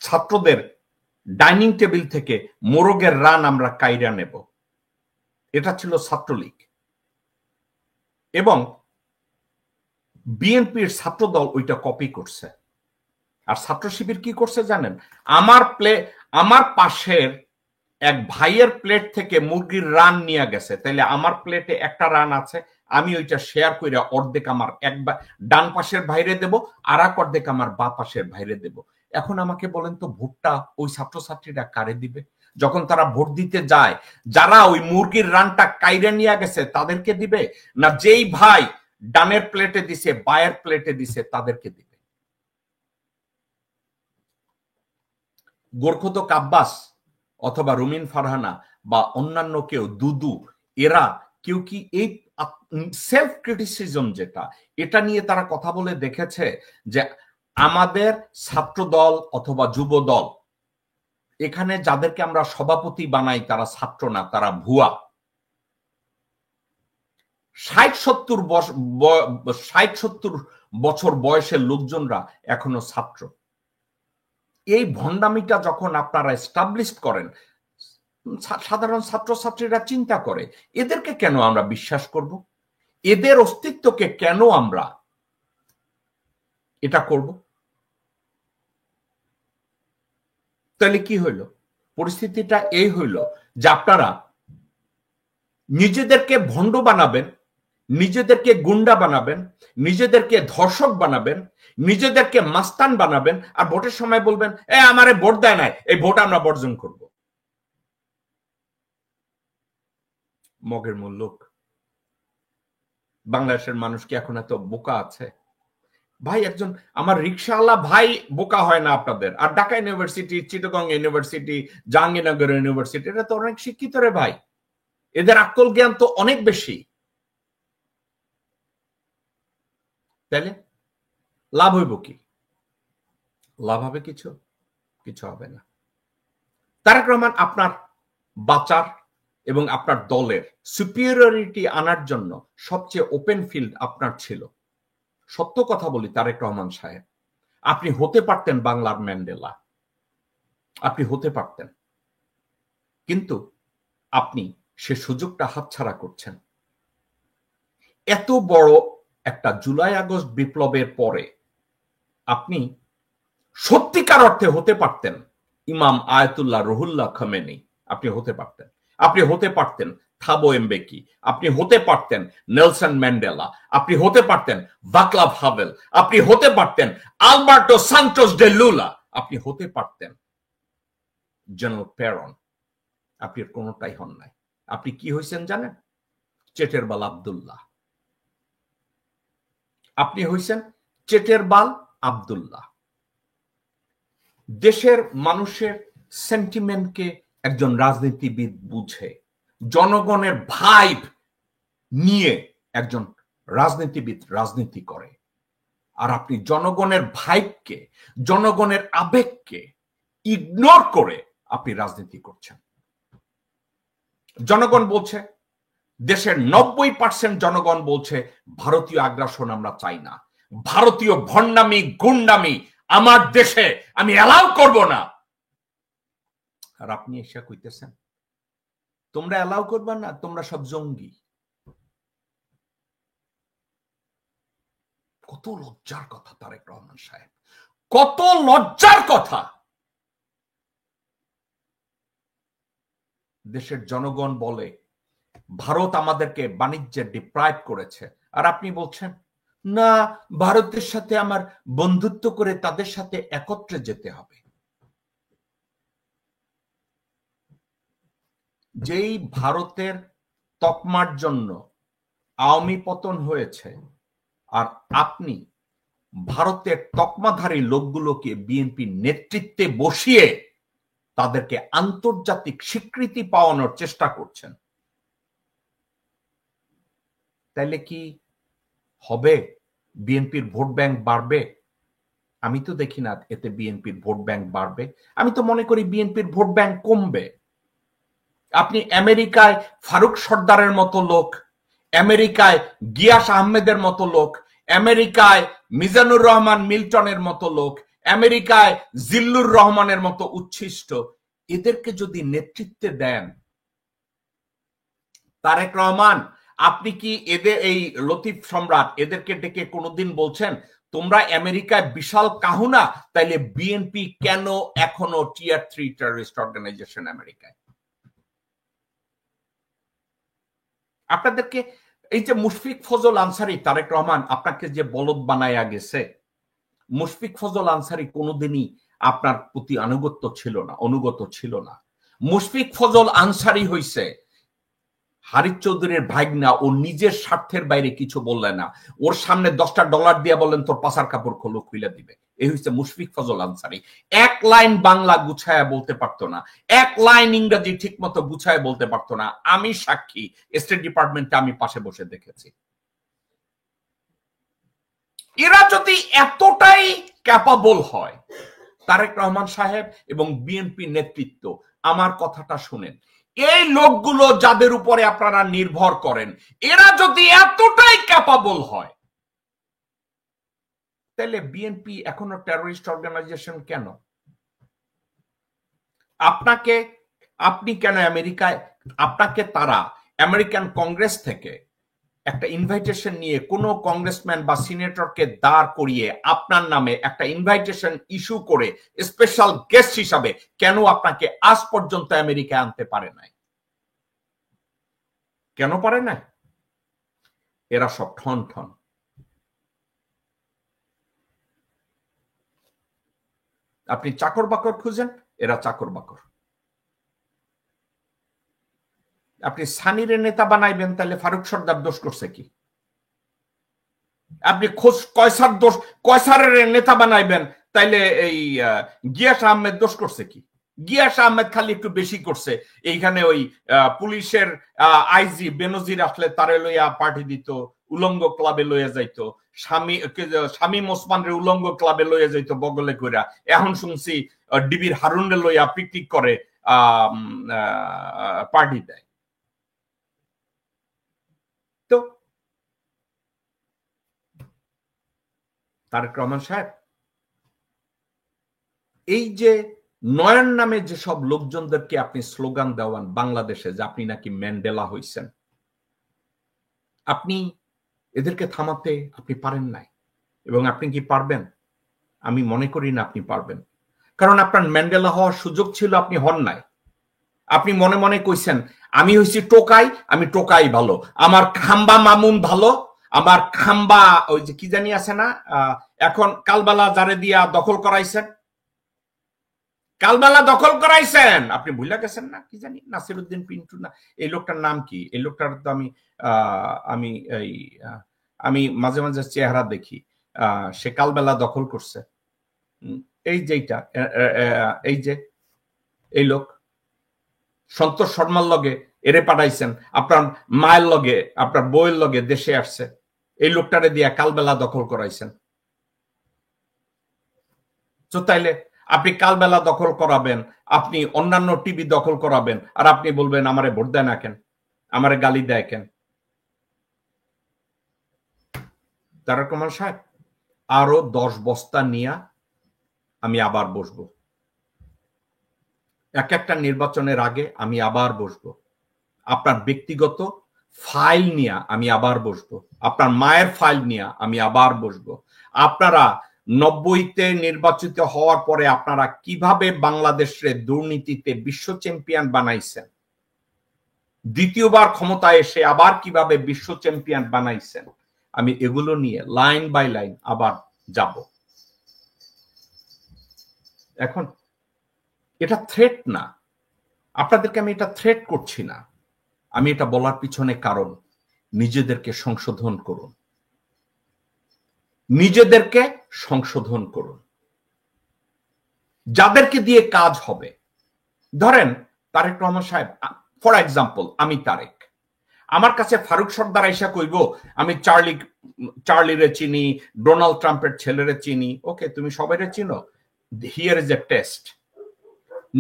ছাত্রদের ডাইনিং টেবিল থেকে মোরগের রান আমরা কাইরা নেব। এটা ছিল ছাত্রলীগ। এবং বিএনপির ছাত্রদল ওইটা কপি করছে। আর ছাত্র শিবির কি করছে জানেন? আমার পাশের এক ভাইয়ের প্লেট থেকে মুরগির রান নিয়ে গেছে, তাইলে আমার প্লেটে একটা রান আছে, আমি ওইটা শেয়ার করে অর্ধেক আমার একবার ডান পাশের ভাইরে দেব, আর এক অর্ধেক আমার বা পাশের ভাইরে দেব। এখন আমাকে বলেন তো, ভোটটা ওই ছাত্রছাত্রীরা কারে দিবে? যখন তারা ভোট দিতে যায়, যারা ওই মুরগির রানটা কাইরে নিয়ে গেছে তাদেরকে দিবে, না যেই ভাই ডানের প্লেটে দিছে বায়ের প্লেটে দিছে তাদেরকে দিবে? গোরখোদক আব্বাস অথবা রুমিন ফারহানা বা অন্যান্য কেউ, দুদু, এরা কেউ কি এই সেলফ ক্রিটিসিজম যেটা, এটা নিয়ে তারা কথা বলে দেখেছে যে আমাদের ছাত্র দল অথবা যুব দল, এখানে যাদেরকে আমরা সভাপতি বানাই তারা ছাত্র না, তারা ভুয়া। 60-70 বছর বয়সের লোকজনরা এখনো ছাত্র। এই ভণ্ডামিটা যখন আপনারা এস্টাবলিশ করেন, সাধারণ ছাত্রছাত্রীরা চিন্তা করে এদেরকে কেন আমরা বিশ্বাস করব, এদের অস্তিত্বকে কেন আমরা এটা করব? তাহলে কি হইল? পরিস্থিতিটা এই হইল যে আপনারা নিজেদেরকে ভণ্ড বানাবেন, নিজেদেরকে গুন্ডা বানাবেন, নিজেদেরকে ধর্ষক বানাবেন, নিজেদেরকে মাস্তান বানাবেন, আর ভোটের সময় বলবেন আমারে ভোট দেয় নাই, এই ভোট আমরা বর্জন করব। মগের মুল্লুক। বাংলাদেশের মানুষ কি এখন এত বোকা আছে? ভাই, একজন আমার রিক্সাওয়ালা ভাই বোকা হয় না আপনাদের? আর Dhaka university, Chittagong university, Jahangirnagar university, এটা তো অনেক শিক্ষিত রে ভাই, এদের আকল জ্ঞান তো অনেক বেশি। তাহলে লাভ হইব কি? লাভ হবে কিছু? কিছু হবে না। তারেক রহমান আপনার বাঁচার এবং আপনার দলের সুপিরিয়রিটি আনার জন্য সবচেয়ে ওপেন ফিল্ড আপনার ছিল। সত্য কথা বলি তারেক রহমান সাহেব, আপনি হতে পারতেন বাংলার ম্যান্ডেলা, আপনি হতে পারতেন, কিন্তু আপনি সে সুযোগটা হাতছাড়া করছেন। এত বড় একটা জুলাই আগস্ট বিপ্লবের পরে আপনি সত্যিকার অর্থে হতে পারতেন ইমাম আয়াতুল্লাহ রুহুল্লাহ খামেনি, আপনি হতে পারতেন। আপনি হতে পারতেন থাবো এমবেকি, আপনি হতে পারতেন নেলসন ম্যান্ডেলা, আপনি হতে পারতেন ভাকলাভ হাভেল, আপনি হতে পারতেন আলবার্টো সান্টোস ডে লুলা, আপনি হতে পারতেন জেনারেল পেরন। আপনি কোনোটাই হন নাই। আপনি কি হয়েছেন জানেন? চেটের বাল আব্দুল্লাহ। আপনি হয়েছেন চেটের বাল আব্দুল্লাহ। দেশের মানুষের সেন্টিমেন্টকে একজন রাজনীতিবিদ বুঝে, জনগণের ভাইব নিয়ে একজন রাজনীতিবিদ রাজনীতি করে। আর আপনি জনগণের ভাইবকে, জনগণের আবেগকে ইগনোর করে আপনি রাজনীতি করছেন। জনগণ বলছে, দেশের 90% জনগণ বলছে ভারতীয় আগ্রাসন আমরা চাই না, ভারতীয় ভণ্ডামি গুন্ডামি আমার দেশে আমি অ্যালাউ করব না। আর আপনি এসে কইতেছেন তোমরা অ্যালাউ করবা না, তোমরা সব জঙ্গি। কত লজ্জার কথা তারেক রহমান সাহেব, কত লজ্জার কথা। দেশের জনগণ বলে ভারত আমাদেরকে বাণিজ্যে ডিপ্রাইভ করেছে, আর আপনি বলছেন না, ভারতের সাথে আমার বন্ধুত্ব করে তাদের সাথে একত্রে যেতে হবে। যেই ভারতের তকমার জন্য আওয়ামী পতন হয়েছে, আর আপনি ভারতের তকমাধারী লোকগুলোকে বিএনপি নেতৃত্বে বসিয়ে তাদেরকে আন্তর্জাতিক স্বীকৃতি পাওয়ানোর চেষ্টা করছেন, তাইলে কি হবে? বিএনপির ভোট ব্যাংক বাড়বে? আমি তো দেখি না এতে বিএনপির ভোট ব্যাংক বাড়বে। আমি তো মনে করি বিএনপির ভোট ব্যাংক কমবে। আপনি আমেরিকায় ফারুক সর্দারের মতো লোক, আমেরিকায় গিয়াস আহমেদের মতো লোক, আমেরিকায় মিজানুর রহমান মিল্টনের মতো লোক, আমেরিকায় জিল্লুর রহমানের মতো উচ্ছিষ্ট, এদেরকে যদি নেতৃত্বে দেন, তারেক রহমান আপনি কি এদের এই লতিফ সম্রাট এদেরকে ডেকে কোনোদিন বলছেন তোমরা আমেরিকায় বিশাল কাহুনা, তাইলে বিএনপি কেন এখনো টিয়ার 3 টেররিস্ট অর্গানাইজেশন আমেরিকায়? আপনাদেরকে এই যে মুশফিক ফজল আনসারী, তারেক রহমান আপনাকে যে বলদ বানায়া গেছে, মুশফিক ফজল আনসারী কোনোদিনই আপনার প্রতি অনুগত ছিল না। মুশফিক ফজল আনসারী হইছে হারিস চৌধুরীর ভাগনা, ও নিজের স্বার্থের বাইরে কিছু বললেন না। ওর সামনে $10 দিয়া বলেন তোর পাছার কাপড় খোলো, খুলে দিবে। এই হচ্ছে মুশফিক ফজল আনসারী। এক লাইন বাংলা গুছায়া বলতে পারতো না, এক লাইন ইংরেজি ঠিক মতো গুছায়া বলতে পারতো না। আমি সাক্ষী, স্টেট ডিপার্টমেন্টে আমি পাশে বসে দেখেছি। এরা যদি এতটাই ক্যাপাবল হয়, তারেক রহমান সাহেব এবং বিএনপি নেতৃত্ব, আমার কথাটা শুনেন, এই লোকগুলো যাদের উপরে আপনারা নির্ভর করেন, এরা যদি এতটাই ক্যাপাবল হয়, তাহলে বিএনপি এখনো টেররিস্ট অর্গানাইজেশন কেন? আপনি কেন আমেরিকায়, আপনাকে তারা আমেরিকান কংগ্রেস থেকে একটা ইনভাইটেশন নিয়ে কোন কংগ্রেসম্যান বা সিনেটরকে দাঁড় করিয়ে আপনার নামে একটা ইনভাইটেশন ইস্যু করে স্পেশাল গেস্ট হিসাবে কেন আপনাকে আজ পর্যন্ত আমেরিকায় আনতে পারে নাই? কেন পারে নাই? এরা সব ঠন ঠন। আপনি চাকর বাকর খুঁজেন, এরা চাকর বাকর। আপনি সানিরে নেতা বানাইবেন, তাহলে ফারুক সর্দার দোষ করছে কি? আপনি কয়সারের নেতা বানাইবেন, তাইলে এই গিয়াস আহমেদ দোষ করছে কি? গিয়াস আহমেদ খালি একটু বেশি করছে। এইখানে ওই পুলিশের আইজি বেনজির আসলে তারে লইয়া পার্টি দিত, উলঙ্গ ক্লাবে লইয়া যাইতো, শামীম ওসমানের উলঙ্গ ক্লাবে লইয়া যাইতো বগলে কইরা। এখন শুনছি ডিবির হারুনরে লইয়া পিকনিক করে পার্টি দেয়। তো তারেক রহমান সাহেব, এই যে নয়ন নামে যেসব লোকজনদেরকে আপনি স্লোগান দেওয়ান বাংলাদেশে যে আপনি নাকি ম্যান্ডেলা হইছেন, আপনি এদেরকে থামাতে আপনি পারেন নাই। এবং আপনি কি পারবেন? আমি মনে করি না আপনি পারবেন, কারণ আপনার ম্যান্ডেলা হওয়ার সুযোগ ছিল, আপনি হন নাই। আপনি মনে মনে কইছেন আমি হইছি টোকাই, আমি টোকাই ভালো, আমার খাম্বা মামুন ভালো, আমার খাম্বা ওই যে কি জানি আছে না, এখন কালবালা যারে দিয়া দখল করাইছেন, কালবালা দখল করাইছেন, আপনি ভুলে গেছেন না? কি জানি নাসিরউদ্দিন পিন্টু না, এই লোকটার নাম কি? এই লোকটার তো আমি মাঝে মাঝে চেহারা দেখি। সে কালবেলা দখল করছে। এই যেটা এই যে এই লোক সন্তোষ শর্মার লগে এরে পাঠাইছেন, আপনার মায়ের লগে আপনার বউয়ের লগে দেশে আসছে, এই লোকটারে দিয়া কালবেলা দখল করাইছেন। তো তাইলে আপনি কালবেলা দখল করাবেন, আপনি অন্যান্য টিভি দখল করাবেন, আর আপনি বলবেন আমারে ভোট দেয় না কেন, আমারে গালি দেয় কেন? তারেক রহমান সাহেব, আরো 10 বস্তা নিয়ে আমি আবার বসবো। এক একটা নির্বাচনের আগে আমি আবার বসবো। আপনার ব্যক্তিগত ফাইল নিয়ে আমি আবার বসবো, আপনার মায়ের ফাইল নিয়ে আমি আবার বসবো। আপনারা 90-তে নির্বাচিত হওয়ার পরে আপনারা কিভাবে বাংলাদেশের দুর্নীতিতে বিশ্ব চ্যাম্পিয়ন বানাইছেন, দ্বিতীয়বার ক্ষমতায় এসে আবার কিভাবে বিশ্ব চ্যাম্পিয়ন বানাইছেন, আমি এগুলো নিয়ে লাইন বাই লাইন আবার যাব। এখন এটা থ্রেট না, আপনাদেরকে আমি এটা থ্রেট করছি না। আমি এটা বলার পিছনে কারণ, নিজেদেরকে সংশোধন করুন, নিজেদেরকে সংশোধন করুন। যাদেরকে দিয়ে কাজ হবে, ধরেন তারেক রহমান সাহেব, ফর এক্সাম্পল আমি তারেক, আমার কাছে ফারুক সর্দার আইসা কইব আমি চার্লিরে চিনি, ডোনাল্ড ট্রাম্পের ছেলেরে চিনি। ওকে, তুমি সবাইরে চিনো, here is a test.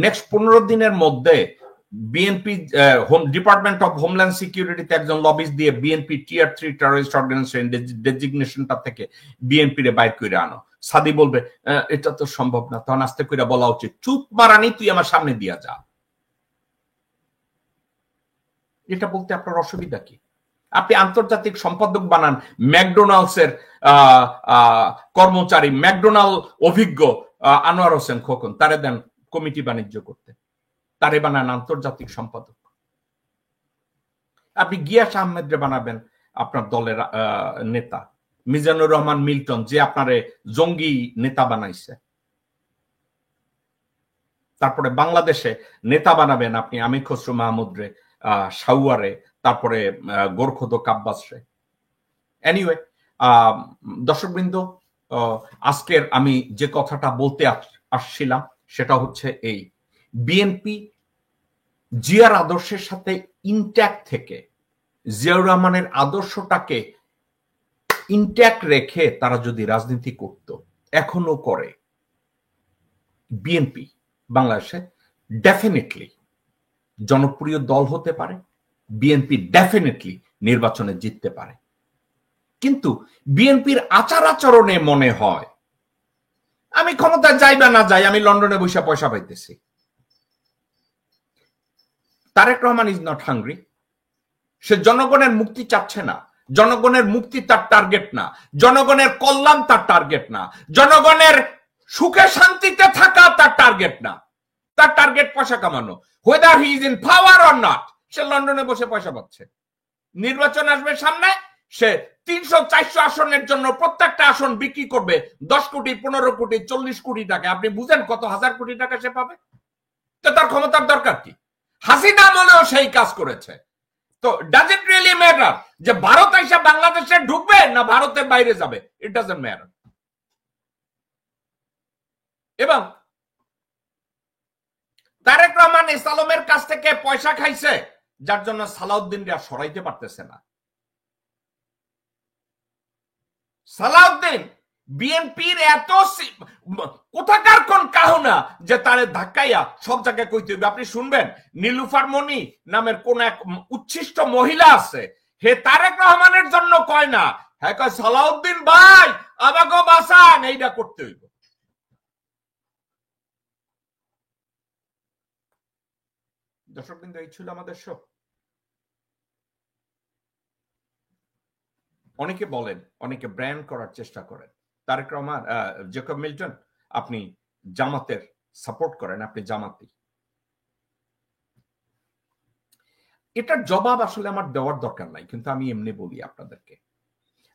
Next 15 দিনের মধ্যে বিএনপি ডিপার্টমেন্ট অফ হোমল্যান্ড সিকিউরিটিতে একজন লবিস্ট দিয়ে বিএনপি টিয়ার 3 টেররিস্ট অর্গানাইজেশন ডেজিগনেশনটা থেকে বিএনপি রে বাইর করে আনো। সাদি বলবে এটা তো সম্ভব না, তখন আস্তে করে বলা উচিত চুপ মারানি, তুই আমার সামনে দিয়া যা। এটা বলতে আপনার অসুবিধা কি? আপনি আন্তর্জাতিক সম্পাদক বানান ম্যাকডোনাল্ডস এর কর্মচারী, ম্যাকডোনাল্ড অভিজ্ঞ আনোয়ার হোসেন খোকন, তারে দেন কমিটি বাণিজ্য করতে, তারে বানান আন্তর্জাতিক সম্পাদক। আপনি গিয়াস আহমেদ রে বানাবেন আপনার দলের নেতা মিজানুর রহমান মিল্টন, যে আপনারে জঙ্গি নেতা বানাইছে। তারপরে বাংলাদেশে নেতা বানাবেন আপনি আমির খসরু মাহমুদ রে, সাউয়ারে, তারপরে গোরখোদক আব্বাস রে। এনিওয়ে দর্শকবৃন্দ, আজকের আমি যে কথাটা বলতে আসছিলাম সেটা হচ্ছে এই, বিএনপি জিয়ার আদর্শের সাথে ইনট্যাক্ট থেকে, জিয়াউর রহমানের আদর্শটাকে ইনট্যাক্ট রেখে তারা যদি রাজনীতি করত, এখনো করে, বিএনপি বাংলাদেশে ডেফিনেটলি জনপ্রিয় দল হতে পারে, বিএনপি ডেফিনেটলি নির্বাচনে জিততে পারে। কিন্তু বিএনপির আচার আচরণে মনে হয় আমি ক্ষমতা যাই বা না যাই, আমি লন্ডনে বসে পয়সা পাইতেছি। Tarek Rahman is not hungry. সে জনগণের মুক্তি চাচ্ছে না, জনগণের মুক্তি তার টার্গেট না, জনগণের কল্যাণ তার টার্গেট না, জনগণের সুখে শান্তিতে থাকা তার টার্গেট না। তার টার্গেট পয়সা কামানো, whether he is in power or not। সে লন্ডনে বসে পয়সা পাচ্ছে। নির্বাচন আসবে সামনে, সে 300-400 আসনের জন্য প্রত্যেকটা আসন বিক্রি করবে 10 কোটি, 15 কোটি, 40 কোটি টাকা। আপনি বুঝেন কত হাজার কোটি টাকা সে পাবে? তো তার ক্ষমতার দরকার কি? হাসিনা আমলেও সেই কাজ করেছে। তো ডাজ ইট রিয়েলি ম্যাটার যে ভারত এসে বাংলাদেশে ঢুকবে না ভারতের বাইরে যাবে? It doesn't matter. এবং তারেক রহমান ইসলামের কাছ থেকে পয়সা খাইছে, যার জন্য সালাউদ্দিনরা সরাইতে পারতেছে না। সালাউদ্দিন বিএনপির এত কোথাকার কোন কাহনা যে তারে ধাক্কাইয়া সব জায়গায় কইতে হইবে। আপনি শুনবেন নীলুফার মনি নামের কোন এক উচ্ছিষ্ট মহিলা আছে, হে তারেক রহমানের জন্য কয় না, হ্যাঁ কয় সালাউদ্দিন ভাই আমাকে বাঁচান, এইটা করতে হইব। দর্শকবৃন্দ, এই ছিল আমাদের শো। অনেকে বলেন, অনেকে ব্র্যান্ড করার চেষ্টা করেন, তারেক রহমান, জেকব মিল্টন আপনি জামাতের সাপোর্ট করেন, আপনি জামাতি। এটার জবাব আসলে আমার দেওয়ার দরকার নাই, কিন্তু আমি এমনি বলি আপনাদেরকে,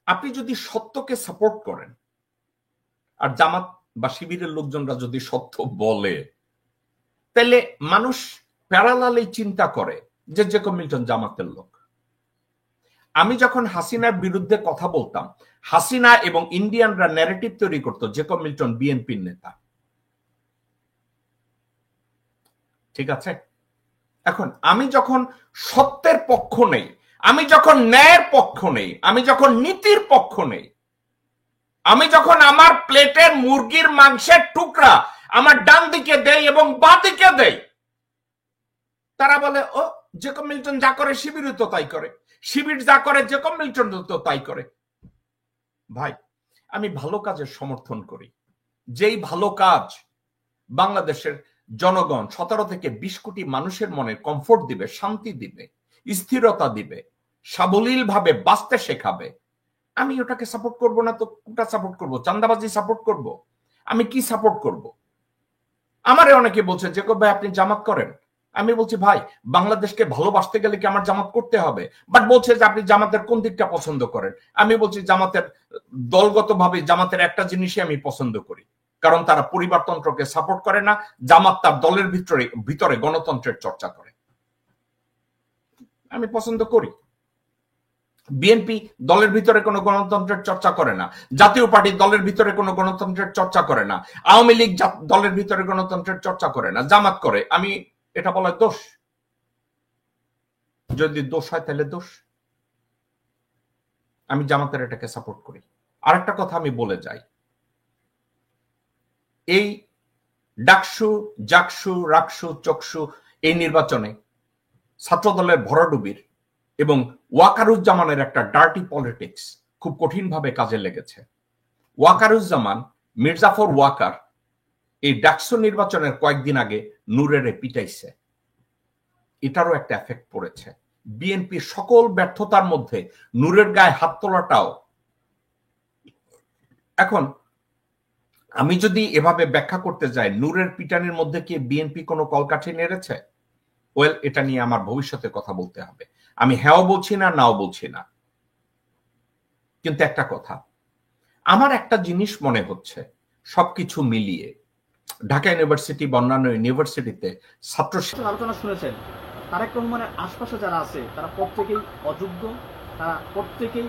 আপনি যদি সত্যকে সাপোর্ট করেন আর জামাত বা শিবিরের লোকজনরা যদি সত্য বলে, তাহলে মানুষ প্যারালালি চিন্তা করে যে জেকব মিল্টন জামাতের লোক। আমি যখন হাসিনার বিরুদ্ধে কথা বলতাম, হাসিনা এবং ইন্ডিয়ানরা ন্যারেটিভ তৈরি করতো জেকব মিল্টন বিএনপির নেতা। ঠিক আছে, এখন আমি যখন সত্যের পক্ষ নেই, আমি যখন ন্যায়ের পক্ষ নেই, আমি যখন নীতির পক্ষ নেই, আমি যখন আমার প্লেটের মুরগির মাংসের টুকরা আমার ডান দিকে দেই এবং বাঁ দিকে দেই, তারা বলে ও জেকব মিল্টন যা করে শিবির তো তাই করে, শিবির যা করে জেকব মিল্টন তো তাই করে। ভাই, আমি ভালো কাজের সমর্থন করি, যেই ভালো কাজ বাংলাদেশের জনগণ 17 থেকে 20 কোটি মানুষের মনে কমফোর্ট দিবে, শান্তি দিবে, স্থিরতা দিবে, সাবলীল ভাবে বাঁচতে শেখাবে, আমি ওটাকে সাপোর্ট করব না তো কোটা সাপোর্ট করব? চাঁদাবাজি সাপোর্ট করব? আমি কি সাপোর্ট করব? আমারে অনেকে বলছে জেকব ভাই আপনি জামাত করেন। আমি বলছি ভাই, বাংলাদেশকে ভালোবাসতে গেলে কি আমার জামাত করতে হবে? বাট বলছে যে আপনি জামাতের কোন দিকটা পছন্দ করেন। আমি বলছি জামাতের দলগতভাবে জামাতের একটা জিনিসই আমি পছন্দ করি, কারণ তারা পরিবারতন্ত্রকে সাপোর্ট করে না। জামাত তার দলের ভিতরে গণতন্ত্রের চর্চা করে, আমি পছন্দ করি। বিএনপি দলের ভিতরে কোনো গণতন্ত্রের চর্চা করে না, জাতীয় পার্টি দলের ভিতরে কোনো গণতন্ত্রের চর্চা করে না, আওয়ামী লীগ দলের ভিতরে গণতন্ত্রের চর্চা করে না, জামাত করে। আমি এটা বলা দোষ? যদি দোষ হয় তাহলে দোষ। আমি জামাতের এটাকে সাপোর্ট করি। আরেকটা কথা আমি বলে যাই, এই ডাকসু, জাকসু, রাকসু, চকসু এই নির্বাচনে ছাত্রদলের ভরাডুবির এবং ওয়াকারুজ্জামানের একটা ডার্টি পলিটিক্স খুব কঠিনভাবে কাজে লেগেছে। ওয়াকারুজ্জামান, মির্জাফর ওয়াকার এই ডাকসু নির্বাচনের কয়েকদিন আগে নূরের পিটাইছে, এটারও একটা এফেক্ট পড়েছে। বিএনপির সকল ব্যর্থতার মধ্যে নূরের গায়ে হাত তোলাটাও। এখন আমি যদি এভাবে ব্যাখ্যা করতে যাই, নূরের পিটানির মধ্যে কি বিএনপি কোনো কলকাঠি নেড়েছে? ওয়েল, এটা নিয়ে আমার ভবিষ্যতে কথা বলতে হবে। আমি হ্যাঁও বলছি না, নাও বলছি না। কিন্তু একটা কথা, আমার একটা জিনিস মনে হচ্ছে, সবকিছু মিলিয়ে ঢাকা ইউনিভার্সিটি বা অন্যান্য ইউনিভার্সিটিতে ছাত্র আলোচনা শুনেছেন, তারেক রহমানের আশপাশে যারা আছে তারা প্রত্যেকেই অযোগ্য, তারা প্রত্যেকেই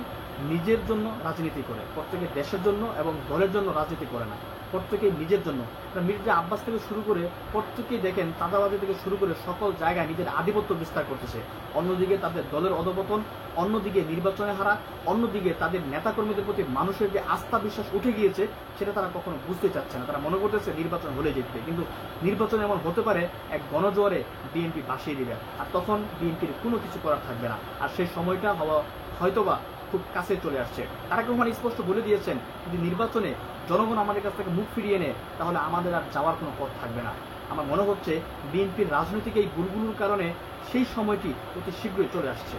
নিজের জন্য রাজনীতি করে, প্রত্যেকে দেশের জন্য এবং দলের জন্য রাজনীতি করে না, প্রত্যেকেই নিজের জন্য। মির্জা আব্বাস থেকে শুরু করে প্রত্যেকেই দেখেন চাঁদাবাজি থেকে শুরু করে সকল জায়গায় নিজের আধিপত্য বিস্তার করতেছে। অন্যদিকে তাদের দলের অধপতন, অন্যদিকে নির্বাচনে হারা, অন্যদিকে তাদের নেতাকর্মীদের প্রতি মানুষের যে আস্থা বিশ্বাস উঠে গিয়েছে সেটা তারা কখনো বুঝতে চাচ্ছে না। তারা মনে করতেছে নির্বাচন হলে জিতবে, কিন্তু নির্বাচন এমন হতে পারে এক গণজোয়ারে বিএনপি ভাসিয়ে দিবে, আর তখন বিএনপির কোনো কিছু করার থাকবে না। আর সেই সময়টা হয়তোবা খুব কাছে চলে আসছে। তারেক রহমান স্পষ্ট বলে দিয়েছেন, যদি নির্বাচনে জনগণ আমাদের কাছ থেকে মুখ ফিরিয়ে নেয় তাহলে আমাদের আর যাওয়ার কোনো পথ থাকবে না। আমার মনে হচ্ছে বিএনপির রাজনৈতিক এই ভুলগুলোর কারণে সেই সময়টি অতি শীঘ্রই চলে আসছে।